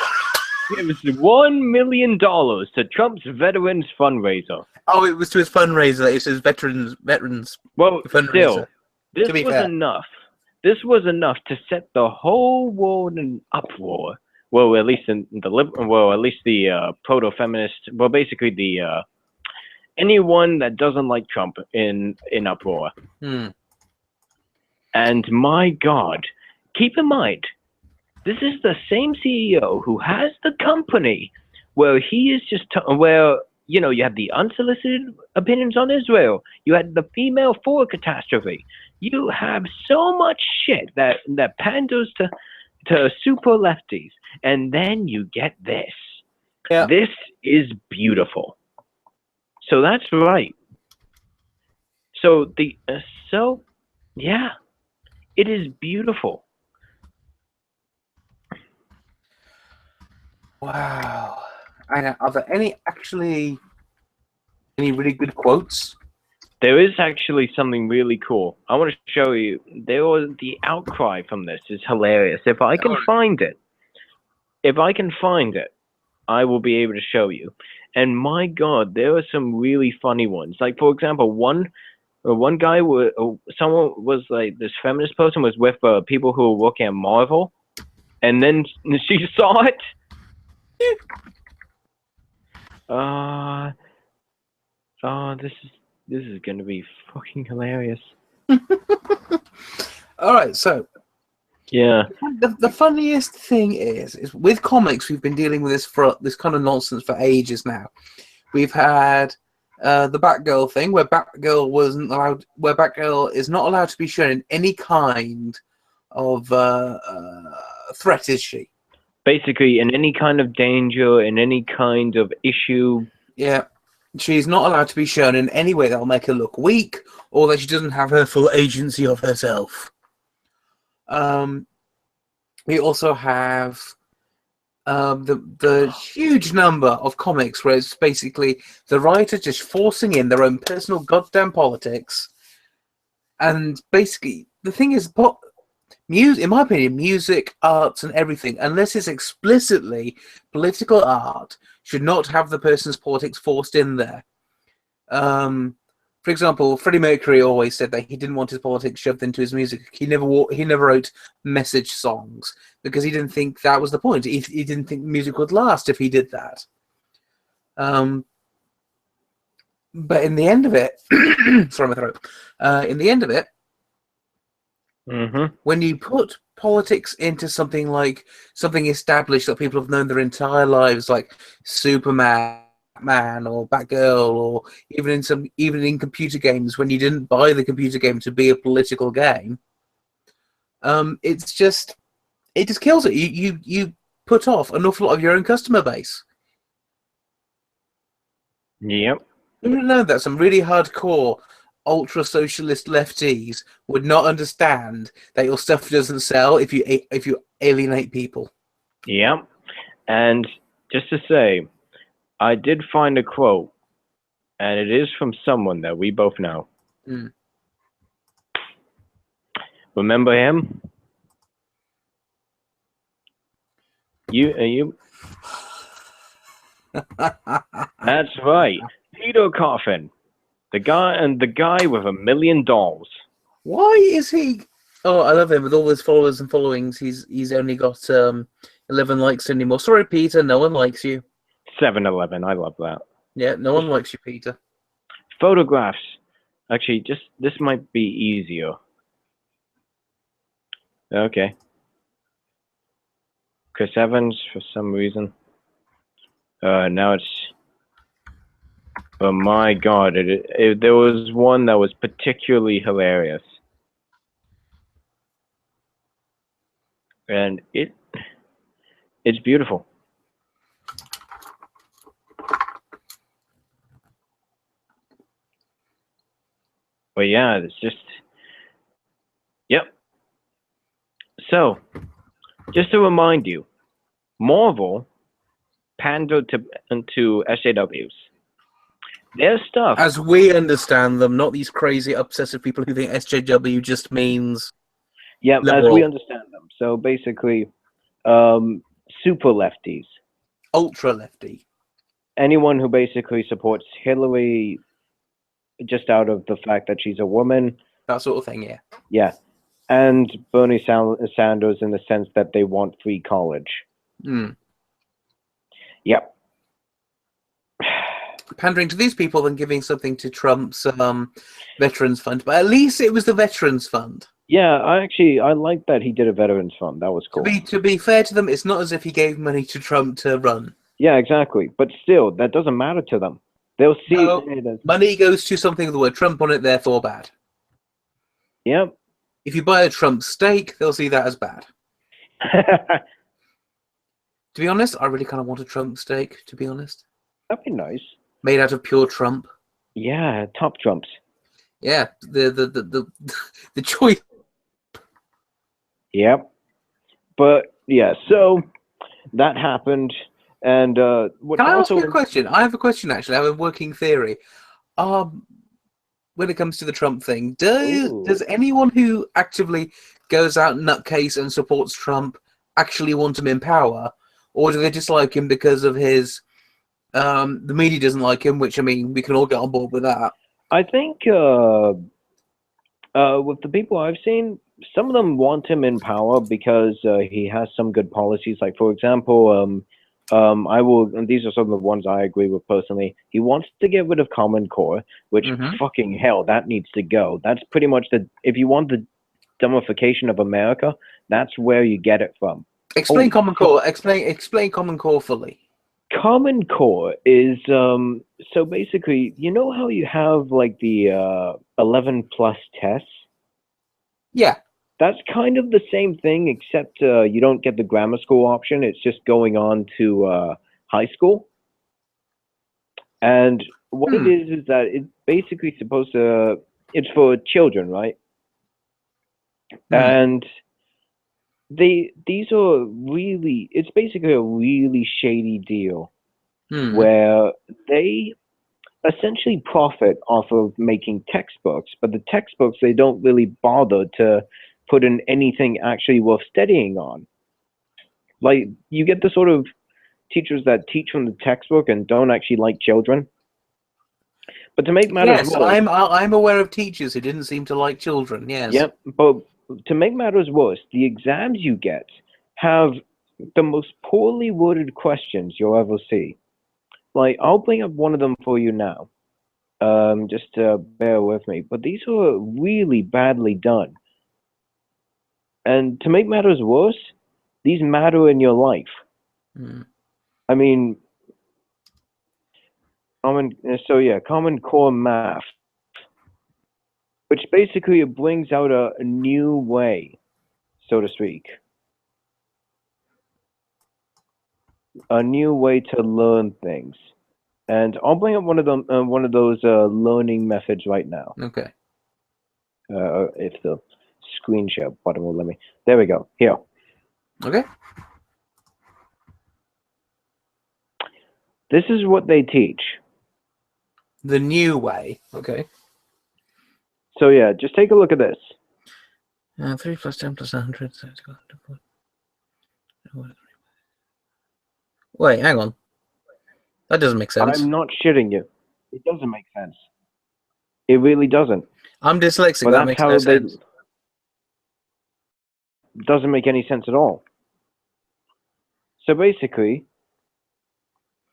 gives $1 million to Trump's veterans fundraiser.
Oh, it was to his fundraiser. It says veterans.
Well,
fundraiser.
Still, this was enough. This was enough to set the whole world in uproar. Well, at least the proto-feminist. Well, basically the anyone that doesn't like Trump in uproar. And my God, keep in mind, this is the same CEO who has the company where he is just you have the unsolicited opinions on Israel. You had the female for catastrophe. You have so much shit that panders to super lefties, and then you get this. Yeah. This is beautiful. So that's right. So yeah, it is beautiful.
Wow. Are there any really good quotes?
There is actually something really cool. I want to show you. The outcry from this is hilarious. If I can find it, I will be able to show you. And my God, there are some really funny ones. Like, for example, one guy, someone was like, this feminist person was with people who were working at Marvel, and then she saw it. This is gonna be fucking hilarious.
All right, so
yeah,
the funniest thing is with comics we've been dealing with this kind of nonsense for ages now. We've had the Batgirl thing where Batgirl is not allowed to be shown in any kind of threat, is she?
Basically, in any kind of danger, in any kind of issue.
Yeah. She's not allowed to be shown in any way that will make her look weak or that she doesn't have her full agency of herself. We also have the huge number of comics where it's basically the writer just forcing in their own personal goddamn politics, and basically the thing is, music, in my opinion, music, arts, and everything, unless it's explicitly political art, should not have the person's politics forced in there. For example, Freddie Mercury always said that he didn't want his politics shoved into his music. He never wrote message songs because he didn't think that was the point. He didn't think music would last if he did that. But in the end of it, sorry, my throat. In the end of it, when you put politics into something like something established that people have known their entire lives, like Superman or Batgirl, or even in computer games, when you didn't buy the computer game to be a political game, it just kills it. You put off an awful lot of your own customer base.
Yep.
You know that some really hardcore ultra socialist lefties would not understand that your stuff doesn't sell if you alienate people.
Yep. And just to say, I did find a quote, and it is from someone that we both know. Remember him? You? That's right, Peter Coffin, the guy with $1 million.
Why is he? Oh, I love him with all his followers and followings. He's only got 11 likes anymore. Sorry, Peter, no one likes you.
7-Eleven, I love that.
Yeah, no one likes you, Peter.
Photographs. Actually, this might be easier. Okay. Chris Evans, for some reason. Now it's... Oh my god, there was one that was particularly hilarious. And it's beautiful. But yeah, it's just... Yep. So, just to remind you, Marvel pandered to SJWs. Their stuff...
As we understand them, not these crazy, obsessive people who think SJW just means...
Yeah,
liberal.
As we understand them. So basically, super lefties.
Ultra lefty.
Anyone who basically supports Hillary just out of the fact that she's a woman.
That sort of thing, yeah.
Yeah. And Bernie Sanders in the sense that they want free college. Yep.
Pandering to these people than giving something to Trump's Veterans Fund. But at least it was the Veterans Fund.
Yeah, I like that he did a Veterans Fund. That was cool.
To be fair to them, it's not as if he gave money to Trump to run.
Yeah, exactly. But still, that doesn't matter to them. They'll see it as...
Money goes to something with the word Trump on it, therefore bad.
Yep.
If you buy a Trump steak, they'll see that as bad. To be honest, I really kind of want a Trump steak, to be honest.
That'd be nice.
Made out of pure Trump.
Yeah, top Trumps.
Yeah, the choice.
Yep. But yeah, so that happened, and
Can I ask you a question? I have a question actually. I have a working theory. When it comes to the Trump thing, does anyone who actively goes out nutcase and supports Trump actually want him in power, or do they dislike him because of his? The media doesn't like him, which I mean, we can all get on board with that.
I think with the people I've seen, some of them want him in power because he has some good policies. Like, for example, and these are some of the ones I agree with personally. He wants to get rid of Common Core, which fucking hell, that needs to go. That's pretty much if you want the dumbification of America, that's where you get it from.
Explain Common Core. Explain Common Core fully.
Common Core is so basically, you know how you have like the 11 plus tests?
Yeah.
That's kind of the same thing, except you don't get the grammar school option. It's just going on to high school. And what it is that it's basically supposed to, it's for children, right? And these are really, it's basically a really shady deal where they essentially profit off of making textbooks, but the textbooks, they don't really bother to put in anything actually worth studying on. Like, you get the sort of teachers that teach from the textbook and don't actually like children. But to make matters
Yes,
worse,
I'm aware of teachers who didn't seem to like children. Yes.
yep, but to make matters worse, the exams you get have the most poorly worded questions you'll ever see. Like, I'll bring up one of them for you now. Just bear with me. But these are really badly done. And to make matters worse, these matter in your life. I mean, Common Core Math, which basically brings out a new way, so to speak. A new way to learn things. And I'll bring up one of those learning methods right now.
Okay.
If the screen share button will let me. There we go. Here.
Okay.
This is what they teach.
The new way. Okay.
So yeah, just take a look at this.
3 plus 10 plus 100. Wait, hang on. That doesn't make sense.
I'm not shitting you. It doesn't make sense. It really doesn't.
I'm dyslexic.
But
That makes no sense.
Doesn't make any sense at all. So basically,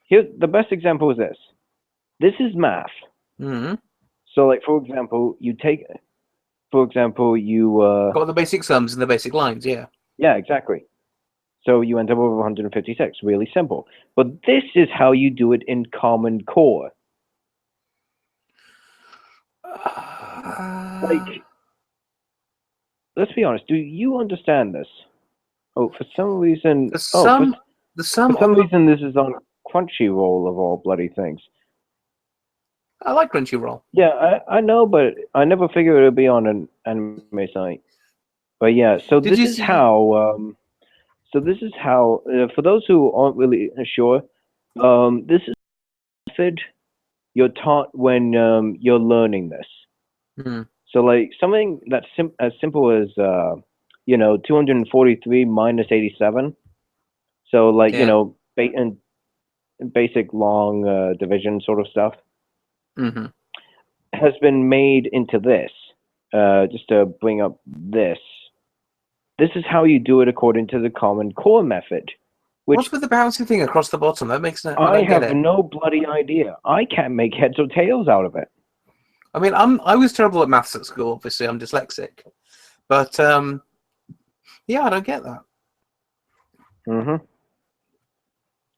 here the best example is this. This is math. So, like, for example, you got
the basic sums and the basic lines. Yeah.
Yeah, exactly. So you end up with 156. Really simple. But this is how you do it in Common Core. Like, let's be honest. Do you understand this? Oh, for some reason, for some reason, this is on Crunchyroll of all bloody things.
I like Crunchyroll.
Yeah, I know, but I never figured it would be on an anime site. But yeah, so this is how. For those who aren't really sure, this is the method you're taught when you're learning this. So, like, something that's as simple as 243 minus 87. So, like, basic long division sort of stuff has been made into this. Just to bring up this. This is how you do it according to the Common Core method.
What's with the bouncing thing across the bottom? That makes no.
I have no bloody idea. I can't make heads or tails out of it.
I mean, I was terrible at maths at school. Obviously, I'm dyslexic, but yeah, I don't get that.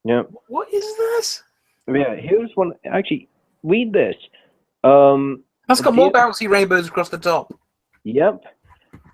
Yeah.
What is this?
Yeah, here's one. Actually, read this.
That's got more bouncy rainbows across the top.
Yep.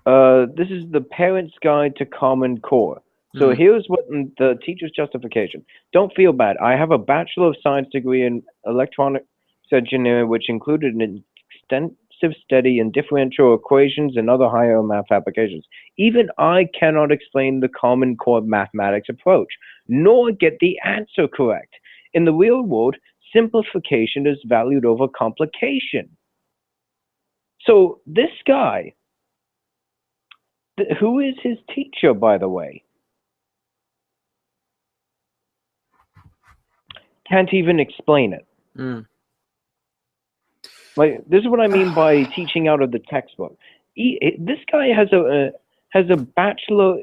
This is the Parent's Guide to Common Core. So here's what the teacher's justification. Don't feel bad. I have a Bachelor of Science degree in Electronics Engineering, which included an extensive study in differential equations and other higher math applications. Even I cannot explain the Common Core mathematics approach, nor get the answer correct. In the real world, simplification is valued over complication. So this guy, who is his teacher, by the way, can't even explain it. Like, this is what I mean by teaching out of the textbook. This guy has a Bachelor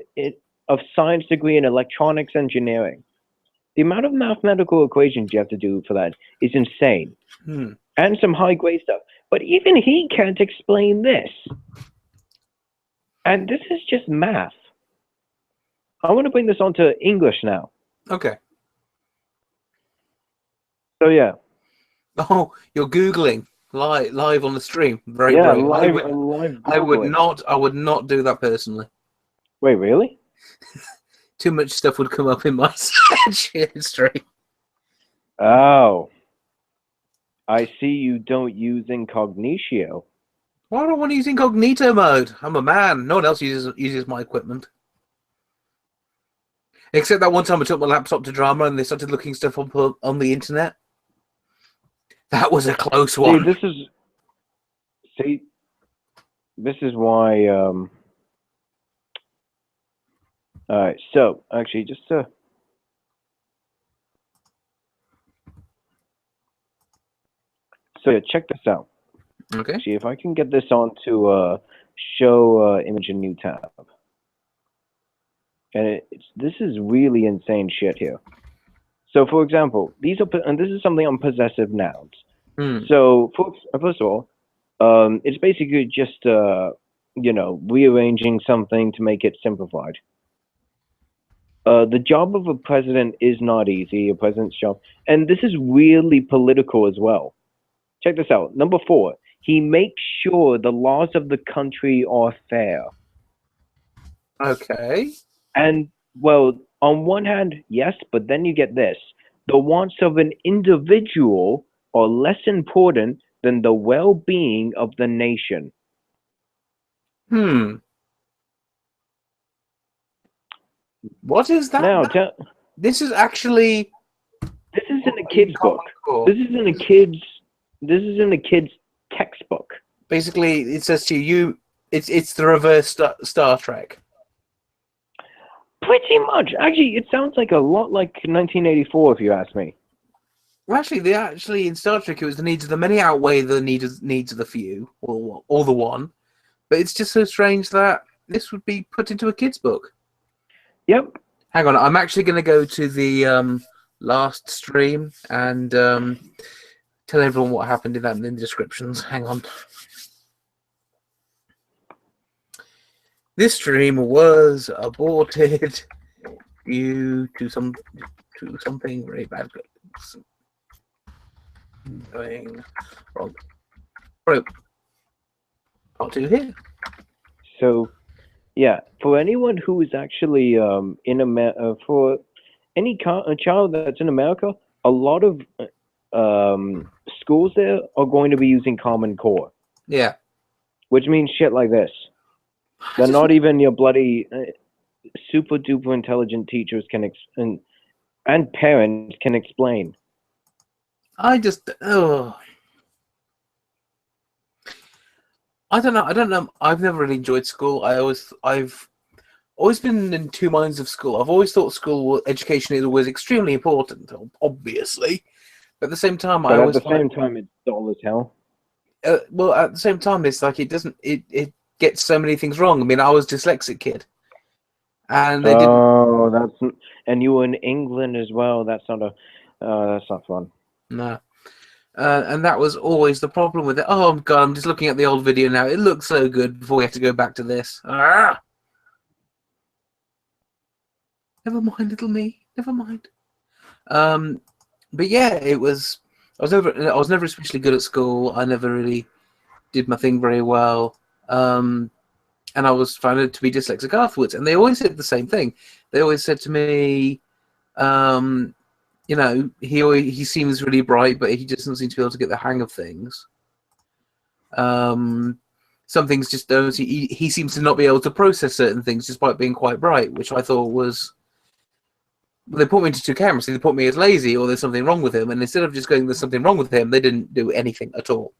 of Science degree in Electronics Engineering. The amount of mathematical equations you have to do for that is insane. And some high-grade stuff. But even he can't explain this. And this is just math. I want to bring this on to English now.
Okay.
So yeah.
Oh, you're Googling live on the stream. Very
yeah,
brave.
live
I would not do that personally.
Wait, really?
Too much stuff would come up in my search history.
Oh. I see you don't use incognito.
Why do I want to use incognito mode? I'm a man. No one else uses my equipment. Except that one time I took my laptop to drama and they started looking stuff up on the internet. That was a close one.
This is why. All right. So actually, just to. So yeah, check this out.
Okay.
See if I can get this onto show image in new tab. And this is really insane shit here. So, for example, these are, and this is something on possessive nouns. So, first of all, it's basically just, rearranging something to make it simplified. The job of a president is not easy, a president's job. And this is really political as well. Check this out. Number 4, he makes sure the laws of the country are fair.
Okay.
And, well, on one hand, yes, but then you get this. The wants of an individual are less important than the well-being of the nation.
What is that?
Now,
this is actually...
This isn't a kid's book. This isn't a kid's textbook.
Basically, it says to you, it's the reverse Star Trek.
Pretty much. Actually, it sounds like a lot like 1984, if you ask me.
Well, actually, in Star Trek, it was the needs of the many outweigh the needs of the few, or the one. But it's just so strange that this would be put into a kid's book.
Yep.
Hang on, I'm actually going to go to the last stream and tell everyone what happened in the descriptions. Hang on. This stream was aborted due to something very bad going wrong. Right. Part 2 here.
So, yeah, for anyone who is actually for any child that's in America, a lot of schools there are going to be using Common Core.
Yeah.
Which means shit like this. They're not even your bloody super duper intelligent teachers and parents can explain.
I don't know. I've never really enjoyed school. I've always been in two minds of school. I've always thought school education is always extremely important, obviously. But at the same time,
it's dull as hell.
Well, at the same time, it's like it gets so many things wrong. I mean, I was a dyslexic kid, and they didn't.
Oh, and you were in England as well. That's not fun.
No. And that was always the problem with it. Oh, God, I'm just looking at the old video now. It looks so good before we have to go back to this. Ah! Never mind, little me. Never mind. But yeah, I was never especially good at school. I never really did my thing very well. And I was found to be dyslexic afterwards. And they always said the same thing. They always said to me, he seems really bright, but he just doesn't seem to be able to get the hang of things. Some things just don't. He seems to not be able to process certain things despite being quite bright, which I thought was... They put me into two cameras. So they put me as lazy or there's something wrong with him. And instead of just going, there's something wrong with him, they didn't do anything at all.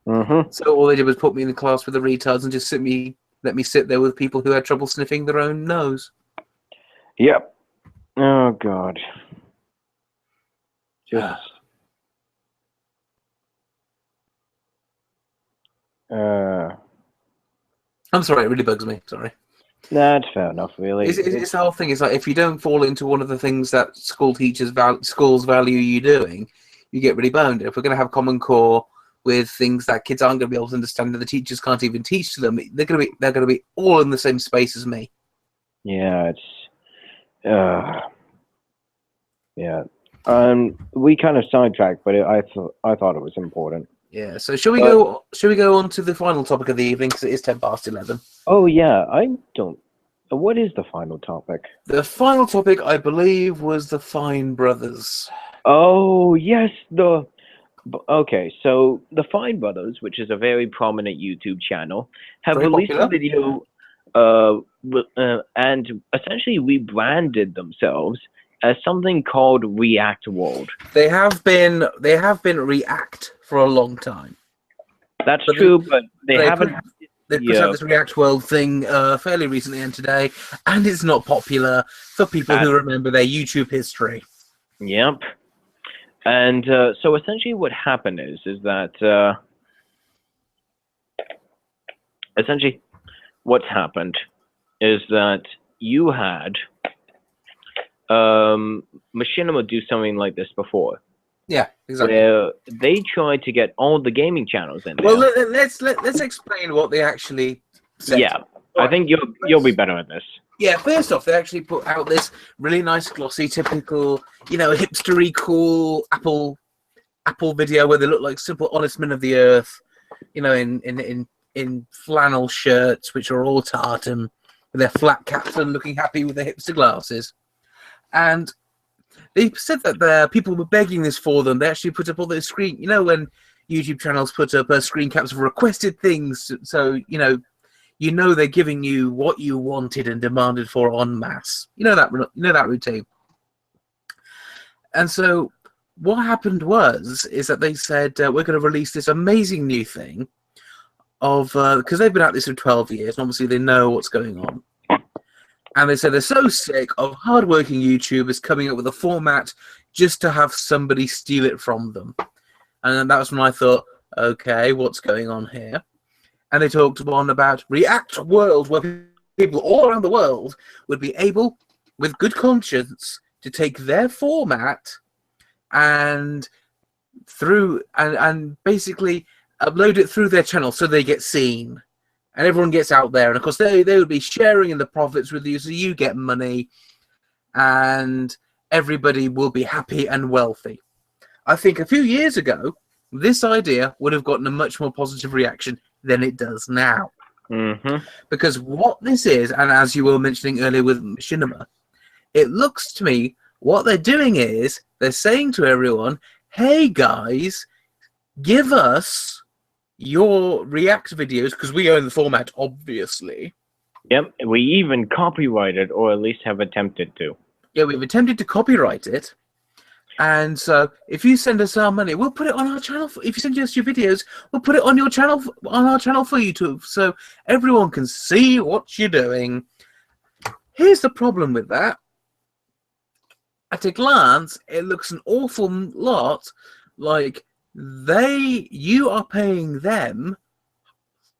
Mm-hmm.
So all they did was put me in the class with the retards and just let me sit there with people who had trouble sniffing their own nose.
Yep. Oh, God. Just...
I'm sorry, it really bugs me. Sorry.
That's fair enough, really.
It's the whole thing. It's like if you don't fall into one of the things that schools value you doing, you get really boned. If we're going to have Common Core with things that kids aren't going to be able to understand and the teachers can't even teach to them, they're going to be all in the same space as me.
Yeah, it's yeah. We kind of sidetracked, but I thought it was important.
Yeah. So shall we go on to the final topic of the evening because it is 11:10.
Oh yeah, I don't. What is the final topic?
The final topic, I believe, was the Fine Brothers.
Oh yes, okay. So the Fine Brothers, which is a very prominent YouTube channel, have released a video. and essentially rebranded themselves as something called React World.
They have been React for a long time.
That's true, but they haven't.
They put out this React World thing fairly recently and today, and it's not popular for people who remember their YouTube history.
Yep. And so essentially what happened is that essentially what's happened is that you had Machinima do something like this before.
Yeah, exactly.
Where they tried to get all the gaming channels in there.
Well, let's explain what they actually said.
Yeah, I think you'll be better at this.
Yeah, first off, they actually put out this really nice, glossy, typical, hipstery, cool Apple video where they look like simple, honest men of the earth, in flannel shirts, which are all tartan, with their flat caps and looking happy with their hipster glasses. And they said that the people were begging this for them. They actually put up all those screen, when YouTube channels put up screen caps of requested things, so they're giving you what you wanted and demanded for en masse. That routine. And so what happened is that they said we're going to release this amazing new thing of because they've been at this for 12 years, and obviously they know what's going on. And they said they're so sick of hardworking YouTubers coming up with a format just to have somebody steal it from them. And then that was when I thought, okay, what's going on here? And they talked on about React World, where people all around the world would be able, with good conscience, to take their format and basically upload it through their channel so they get seen. And everyone gets out there. And, of course, they would be sharing in the profits with you, so you get money. And everybody will be happy and wealthy. I think a few years ago, this idea would have gotten a much more positive reaction than it does now.
Mm-hmm.
Because what this is, and as you were mentioning earlier with Machinima, it looks to me what they're doing is they're saying to everyone, hey, guys, give us your React videos, because we own the format, obviously.
Yep, we even copyrighted, or at least have attempted to.
Yeah, we've attempted to copyright it. And so, if you send us our money, we'll put it on our channel. If you send us your videos, we'll put it on your channel, on our channel for YouTube, so everyone can see what you're doing. Here's the problem with that. At a glance, it looks an awful lot like you are paying them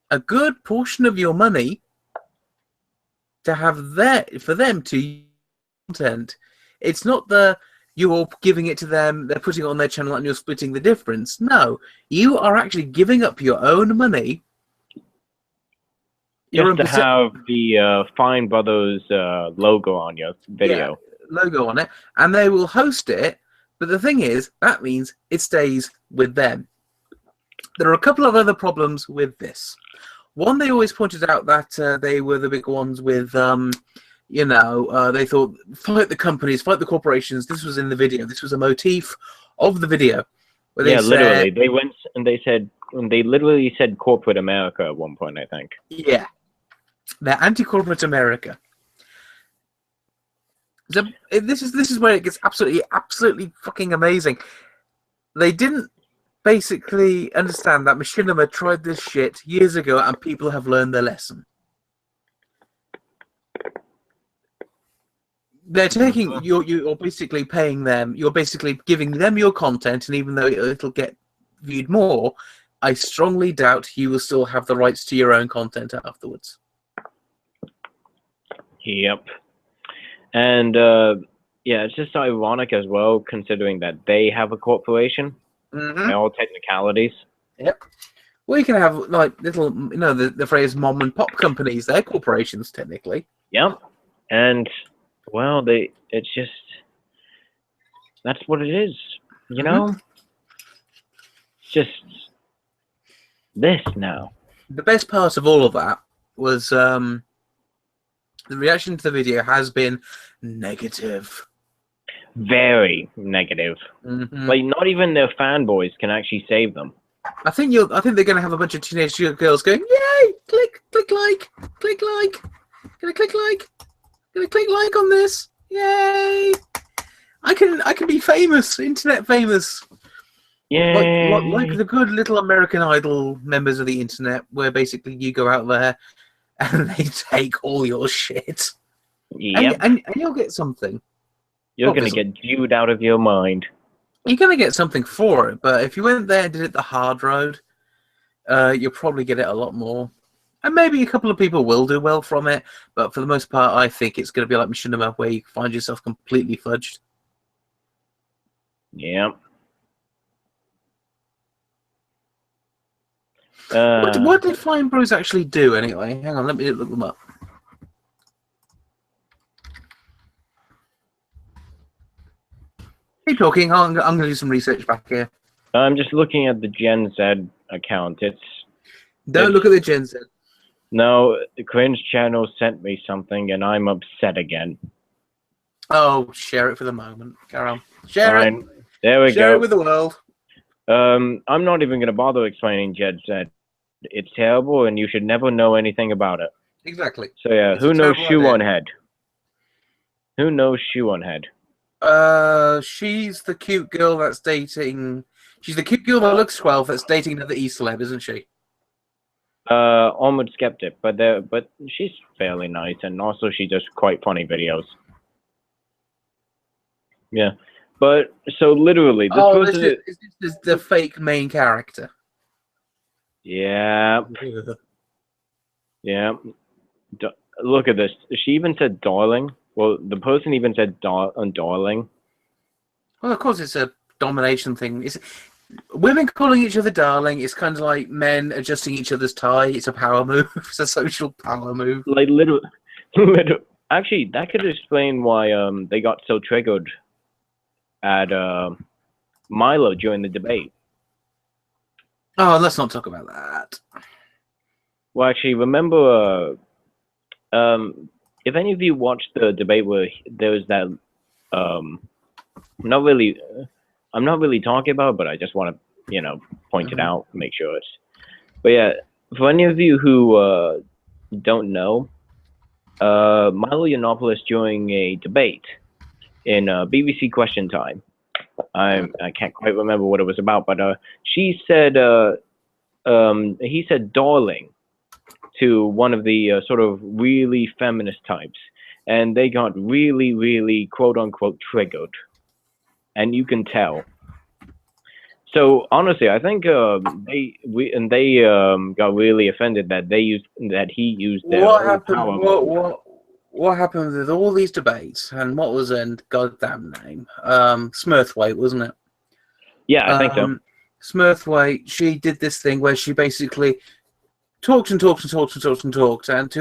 a good portion of your money to have for them to use content. It's not you're giving it to them, they're putting it on their channel and you're splitting the difference. No, you are actually giving up your own money.
Just to have the Fine Brothers logo on your video.
Yeah, logo on it, and they will host it. But the thing is, that means it stays with them. There are a couple of other problems with this. One, they always pointed out that they were the big ones with, they thought, fight the companies, fight the corporations. This was in the video. This was a motif of the video.
Literally. They went and they literally said corporate America at one point, I think.
Yeah. They're anti-corporate America. So this is where it gets absolutely fucking amazing. They didn't basically understand that Machinima tried this shit years ago, and people have learned their lesson. They're taking you're basically paying them. You're basically giving them your content, and even though it'll get viewed more, I strongly doubt you will still have the rights to your own content afterwards.
Yep. And it's just ironic as well, considering that they have a corporation. Mm-hmm. All technicalities.
Yep. Well, you can have like little, the phrase "mom and pop companies." They're corporations technically.
Yep. And well, it's just that's what it is. Just this now.
The best part of all of that was the reaction to the video has been negative.
Very negative.
Mm-hmm.
Like, not even their fanboys can actually save them.
I think they're going to have a bunch of teenage girls going, "Yay! Click like, click like." Gonna click like. Gonna click like on this. Yay! I can be famous, internet famous.
Yay!
Like the good little American Idol members of the internet, where basically you go out there and they take all your shit.
Yep.
And you'll get something.
You're going to get viewed out of your mind.
You're going to get something for it, but if you went there and did it the hard road, you'll probably get it a lot more. And maybe a couple of people will do well from it, but for the most part, I think it's going to be like Machinima, where you find yourself completely fudged.
Yeah.
What did Flying Bros actually do, anyway? Hang on, let me look them up. Keep talking. I'm going to do some research back here.
I'm just looking at the Gen Z account.
Don't look at the Gen Z.
No, the Cringe channel sent me something, and I'm upset again.
Oh, share it for the moment. Carry on. Share
Fine.
it.
There we go.
Share it with the world.
I'm not even going to bother explaining Gen Z. It's terrible, and you should never know anything about it.
Exactly.
So yeah, who knows Shoe on Head? Who knows Shoe on Head?
She's the cute girl that's dating. She's the cute girl that looks 12 that's dating another E-celeb, isn't she?
Almost Skeptic, but she's fairly nice, and also she does quite funny videos. Yeah, but so literally, this person
is this the fake main character?
Yeah. Yeah. Look at this. She even said darling. Well, the person even said darling.
Well, of course, it's a domination thing. Women calling each other darling is kind of like men adjusting each other's tie. It's a power move. It's a social power move.
Like literally. Actually, that could explain why they got so triggered at Milo during the debate.
Oh, let's not talk about that.
Well, actually, remember, if any of you watched the debate where there was that, I'm not really talking about it, but I just want to, point it out, make sure it's. But yeah, for any of you who don't know, Milo Yiannopoulos during a debate in BBC Question Time. I can't quite remember what it was about, but she said he said darling to one of the sort of really feminist types, and they got really, really quote unquote triggered, and you can tell. So honestly, I think they got really offended that he used their power.
What happened with all these debates, and what was her goddamn name? Smurthwaite, wasn't it?
Yeah, I think so.
Smurthwaite, she did this thing where she basically talked, and to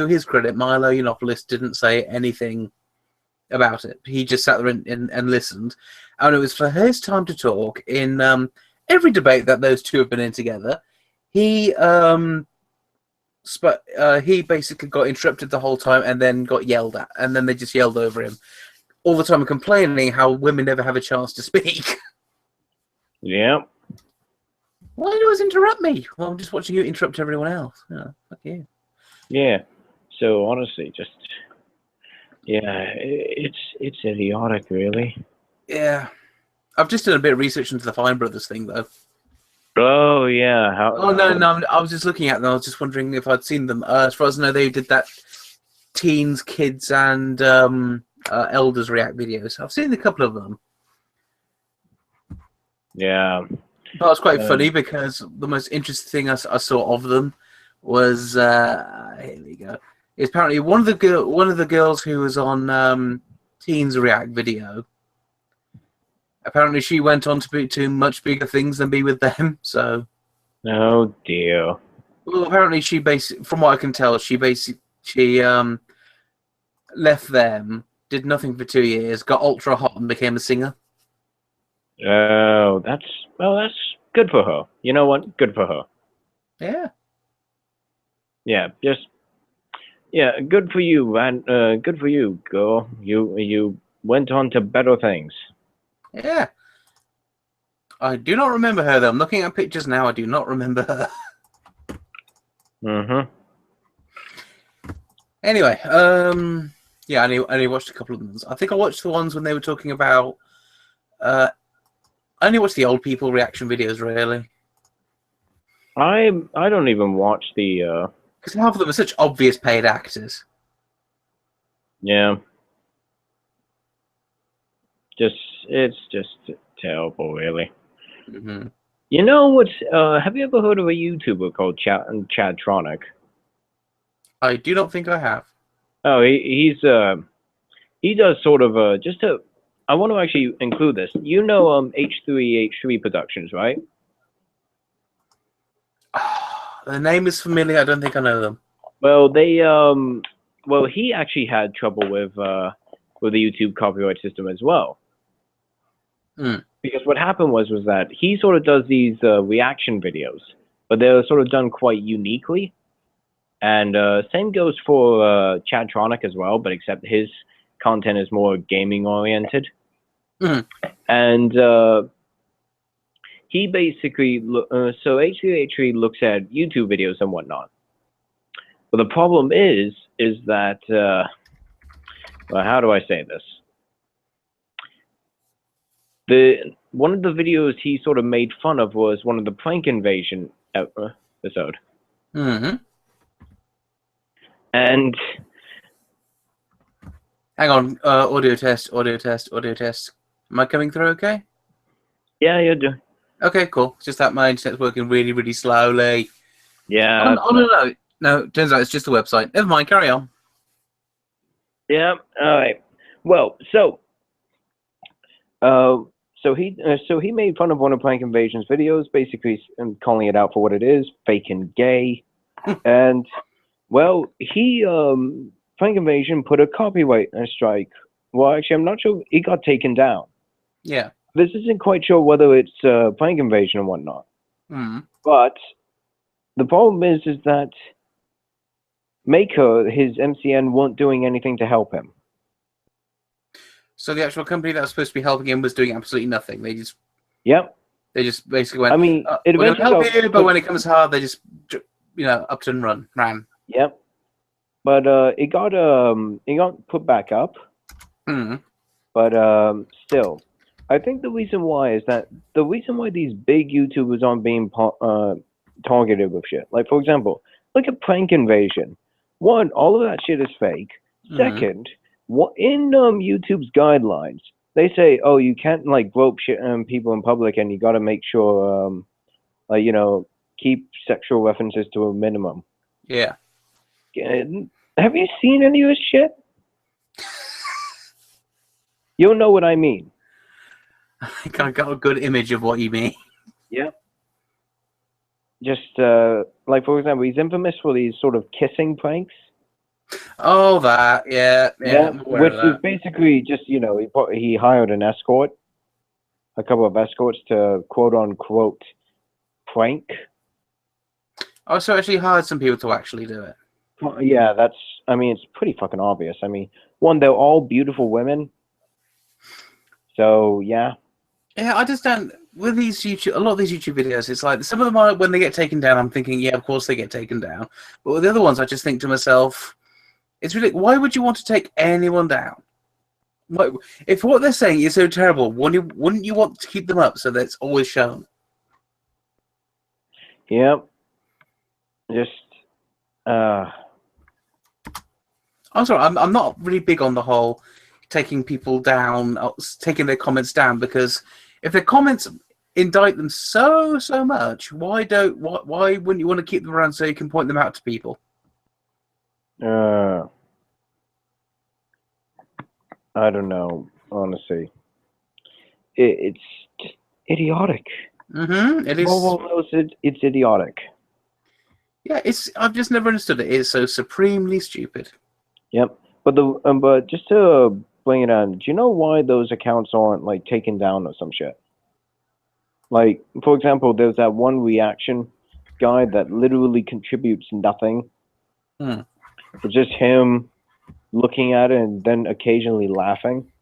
his credit, Milo Yiannopoulos didn't say anything about it. He just sat there and listened, and it was for his time to talk in every debate that those two have been in together. He basically got interrupted the whole time and then got yelled at, and then they just yelled over him all the time, complaining how women never have a chance to speak.
Yeah.
Why do you always interrupt me? Well, I'm just watching you interrupt everyone else. Oh, fuck you.
Yeah. So honestly, it's idiotic, really.
Yeah. I've just done a bit of research into the Fine Brothers thing, though.
Oh yeah.
No. I was just looking at them. I was just wondering if I'd seen them. As far as I know, they did that teens, kids, and elders react videos. I've seen a couple of them.
Yeah.
That was quite funny because the most interesting thing I saw of them was here we go. It's apparently one of the girls who was on Teens React video. Apparently, she went on to much bigger things than be with them. So.
Oh dear.
Well, apparently, from what I can tell, she left them, did nothing for 2 years, got ultra hot, and became a singer.
Oh, that's good for her. You know what? Good for her.
Yeah.
Yeah, good for you, man. Good for you, girl. You went on to better things.
Yeah. I do not remember her, though. I'm looking at pictures now. I do not remember her.
Mm-hmm.
Anyway, yeah, I only watched a couple of them. I think I watched the ones when they were talking about. I only watched the old people reaction videos, really.
I don't even watch the.
Because half of them are such obvious paid actors.
Yeah. It's just terrible, really.
Mm-hmm.
You know what's? Have you ever heard of a YouTuber called Chadtronic?
I do not think I have.
Oh, he does sort of just a. I want to actually include this. You know, H3 Productions, right?
The name is familiar. I don't think I know them.
Well, well, he actually had trouble with the YouTube copyright system as well.
Mm.
Because what happened was that he sort of does these reaction videos, but they're sort of done quite uniquely. And same goes for Chadtronic as well, but except his content is more gaming oriented.
Mm.
And he basically so H3 looks at YouTube videos and whatnot. But the problem is that well, how do I say this? One of the videos he sort of made fun of was one of the prank invasion episode.
Mm-hmm.
And
hang on, audio test. Am I coming through okay?
Yeah, you do.
Okay, cool. It's just that my internet's working really, really slowly.
Yeah.
No, turns out it's just the website. Never mind, carry on.
Yeah, all right. Well, so he made fun of one of Prank Invasion's videos, basically calling it out for what it is, fake and gay. And well, Prank Invasion put a copyright strike. Well, actually, I'm not sure. It got taken down.
Yeah.
This isn't quite sure whether it's Prank Invasion or whatnot.
Mm.
But the problem is that Maker, his MCN, weren't doing anything to help him.
So the actual company that was supposed to be helping him was doing absolutely nothing. They just basically went.
I mean,
we're going to help you, but when it comes hard, they just upped and ran.
Yep. But it got put back up.
Mm.
But still, I think the reason why these big YouTubers aren't being targeted with shit. Like, for example, look at Prank Invasion. One, all of that shit is fake. Second, in YouTube's guidelines, they say, oh, you can't like grope shit people in public, and you got to make sure, keep sexual references to a minimum.
Yeah.
Have you seen any of this shit? You'll know what I mean.
I think I got a good image of what you mean.
Yeah. Just like, for example, he's infamous for these sort of kissing pranks.
Oh, that, yeah.
Which is basically just, he hired a couple of escorts to quote unquote prank.
Oh, so actually hired some people to actually do it.
Yeah, it's pretty fucking obvious. I mean, one, they're all beautiful women. So, yeah.
Yeah, I understand. With a lot of these YouTube videos, it's like some of them are when they get taken down. I'm thinking, yeah, of course they get taken down. But with the other ones, I just think to myself, it's really, why would you want to take anyone down? If what they're saying is so terrible, wouldn't you want to keep them up so that it's always shown?
Yep. Just
I'm sorry, I'm not really big on the whole taking people down, taking their comments down, because if their comments indict them so much, why wouldn't you want to keep them around so you can point them out to people?
I don't know, honestly. It's just idiotic.
It is.
Well, it's idiotic.
Yeah, I've just never understood it. It's so supremely stupid.
Yep. But just to bring it on, do you know why those accounts aren't like taken down or some shit? Like, for example, there's that one reaction guy that literally contributes nothing. It's just him looking at it and then occasionally laughing.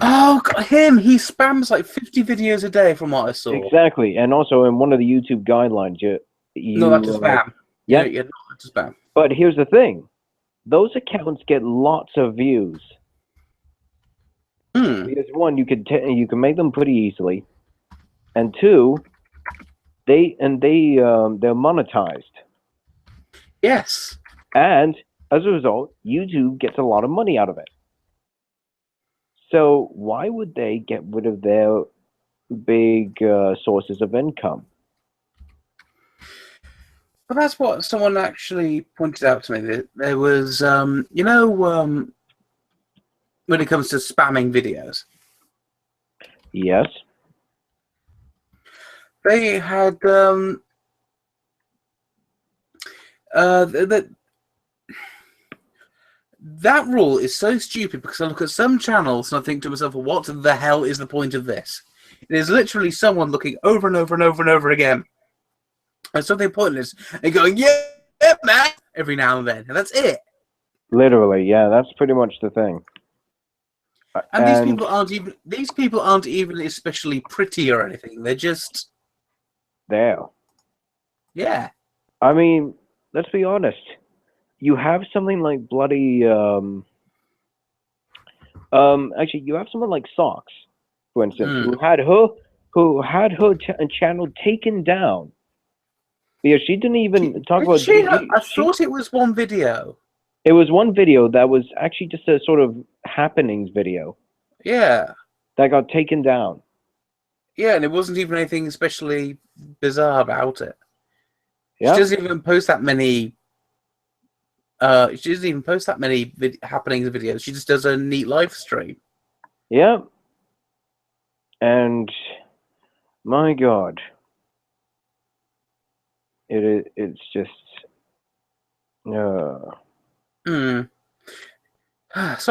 Oh, God, him! He spams like 50 videos a day from what I saw.
Exactly. And also in one of the YouTube guidelines,
not to spam.
Yeah,
you're not to spam.
But here's the thing: those accounts get lots of views. Because one, you can make them pretty easily, and two, they're monetized.
Yes.
And as a result, YouTube gets a lot of money out of it. So why would they get rid of their big sources of income?
But that's what someone actually pointed out to me. There was, when it comes to spamming videos.
Yes.
They had that rule is so stupid because I look at some channels and I think to myself, what the hell is the point of this? It is literally someone looking over and over and over and over again at something pointless and going, yeah, man, every now and then. And that's it.
Literally, yeah, that's pretty much the thing.
And these people aren't even especially pretty or anything. They're just
there.
Yeah.
I mean, let's be honest. You have something like bloody actually you have someone like Socks, for instance, who had her channel taken down because she didn't even talk about.
I thought it was one video.
It was one video that was actually just a sort of happenings video.
Yeah.
That got taken down.
Yeah, and it wasn't even anything especially bizarre about it.
Yeah.
She doesn't even post that many. She doesn't even post that many happenings videos. She just does a neat live stream.
Yeah. And my God, it's just.
So I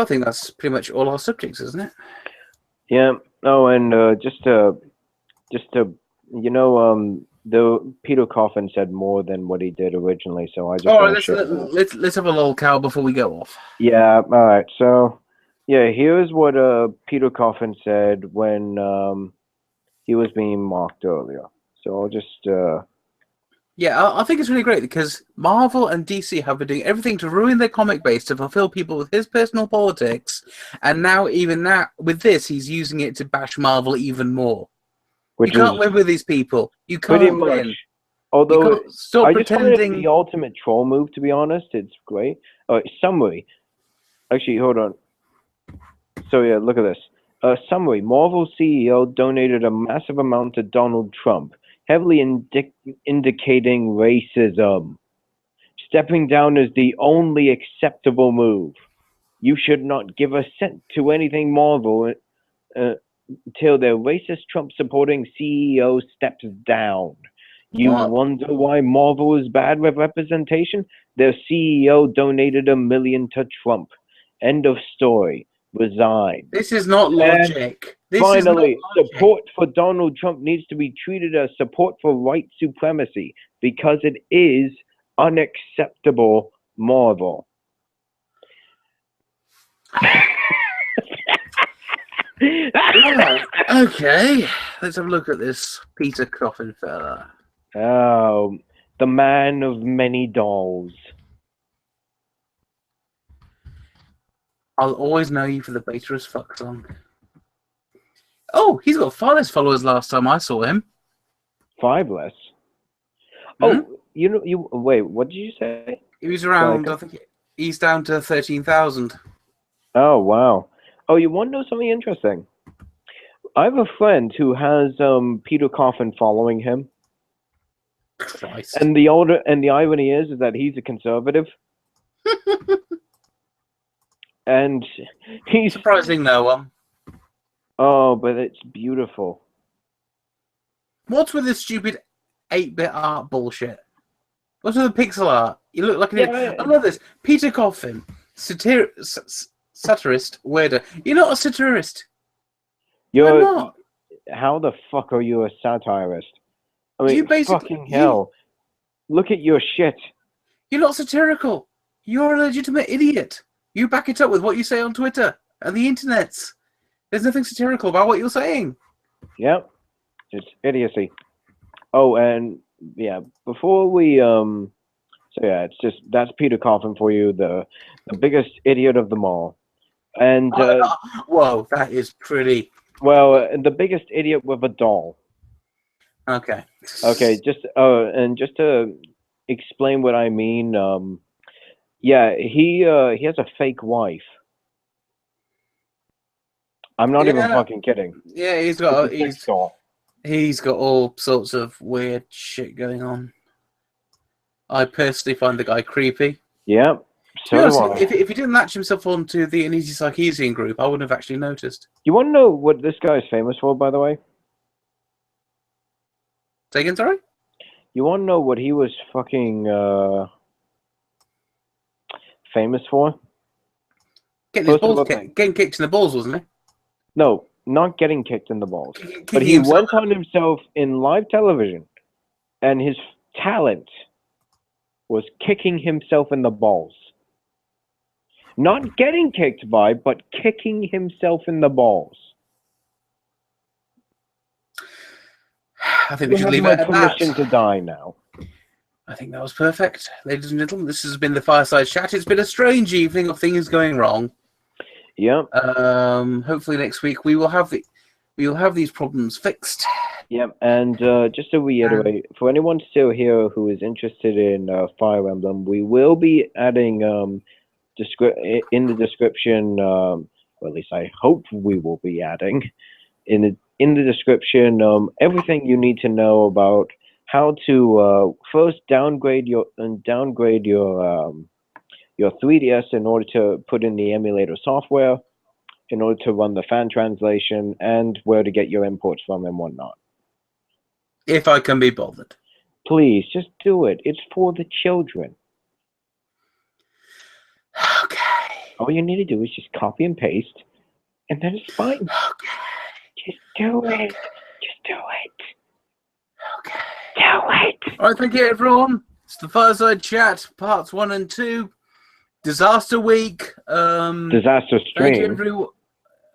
think that's pretty much all our subjects, isn't it?
Yeah. Oh, and just to the Peter Coffin said more than what he did originally, so I just.
All right, let's have a lol cow before we go off.
Yeah. All right. So, yeah, here's what Peter Coffin said when he was being mocked earlier. So I'll just.
Yeah, I think it's really great because Marvel and DC have been doing everything to ruin their comic base to fulfill people with his personal politics, and now even that with this, he's using it to bash Marvel even more. You can't win with these people. You can't win.
Although
I just find it
the ultimate troll move, to be honest. It's great. Summary. Actually, hold on. So yeah, look at this. Summary. Marvel CEO donated a massive amount to Donald Trump, heavily indicating racism. Stepping down is the only acceptable move. You should not give a cent to anything Marvel until their racist Trump-supporting CEO steps down. You wonder why Marvel is bad with representation? Their CEO donated $1 million to Trump. End of story. Resign.
This is not logic.
Finally, support for Donald Trump needs to be treated as support for white supremacy because it is unacceptable, Marvel.
Okay, let's have a look at this Peter Coffin fella.
Oh, the man of many dolls.
I'll always know you for the beta as fuck song. Oh, he's got far less followers last time I saw him.
5 less? Oh, wait, what did you say?
He was around, I think he's down to 13,000.
Oh, wow. Oh, you want to know something interesting? I have a friend who has Peter Coffin following him.
Christ.
And the irony is that he's a conservative. And he's
surprising no one.
Oh, but it's beautiful.
What's with this stupid 8-bit art bullshit? What's with the pixel art? You look like an I love this. Peter Coffin, satirist, weirder. You're not a satirist.
You're
not.
How the fuck are you a satirist? I mean,
you basically,
fucking hell. Look at your shit.
You're not satirical. You're a legitimate idiot. You back it up with what you say on Twitter and the internet. There's nothing satirical about what you're saying.
Yep. It's idiocy. Oh, and yeah, before we So yeah, that's Peter Coffin for you, the biggest idiot of them all. And
whoa, that is pretty.
well, the biggest idiot with a doll.
Okay.
Okay, and just to explain what I mean, yeah, he has a fake wife. I'm not even fucking kidding.
Yeah, he's got all sorts of weird shit going on. I personally find the guy creepy.
Yeah.
To be honest, if he didn't latch himself onto the Uneasy Sarkeesian group, I wouldn't have actually noticed.
You want to know what this guy is famous for, by the way?
Say again, sorry?
You want to know what he was fucking famous for?
Getting kicked in the balls, wasn't he?
No, not getting kicked in the balls. But he went on himself in live television, and his talent was kicking himself in the balls. Not getting kicked by, but kicking himself in the balls.
I think we should leave it at that.
Permission to die now.
I think that was perfect. Ladies and gentlemen, this has been the Fireside Chat. It's been a strange evening of things going wrong.
Yep.
Hopefully next week we will have these problems fixed.
Yep. And just to reiterate, for anyone still here who is interested in Fire Emblem, we will be adding in the description. Well, at least I hope we will be adding in the description everything you need to know about how to first downgrade your 3DS in order to put in the emulator software, in order to run the fan translation, and where to get your imports from and whatnot.
If I can be bothered.
Please, just do it. It's for the children.
Okay.
All you need to do is just copy and paste, and then it's fine.
Okay.
Just do it. Just do it.
Okay.
Do it.
All right, thank you, everyone. It's the Fireside Chat, parts 1 and 2. Disaster week.
Disaster stream.
Thank you, everyone.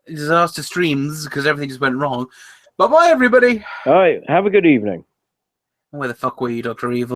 Disaster streams, because everything just went wrong. Bye-bye, everybody.
All right, have a good evening.
Where the fuck were you, Dr. Evil?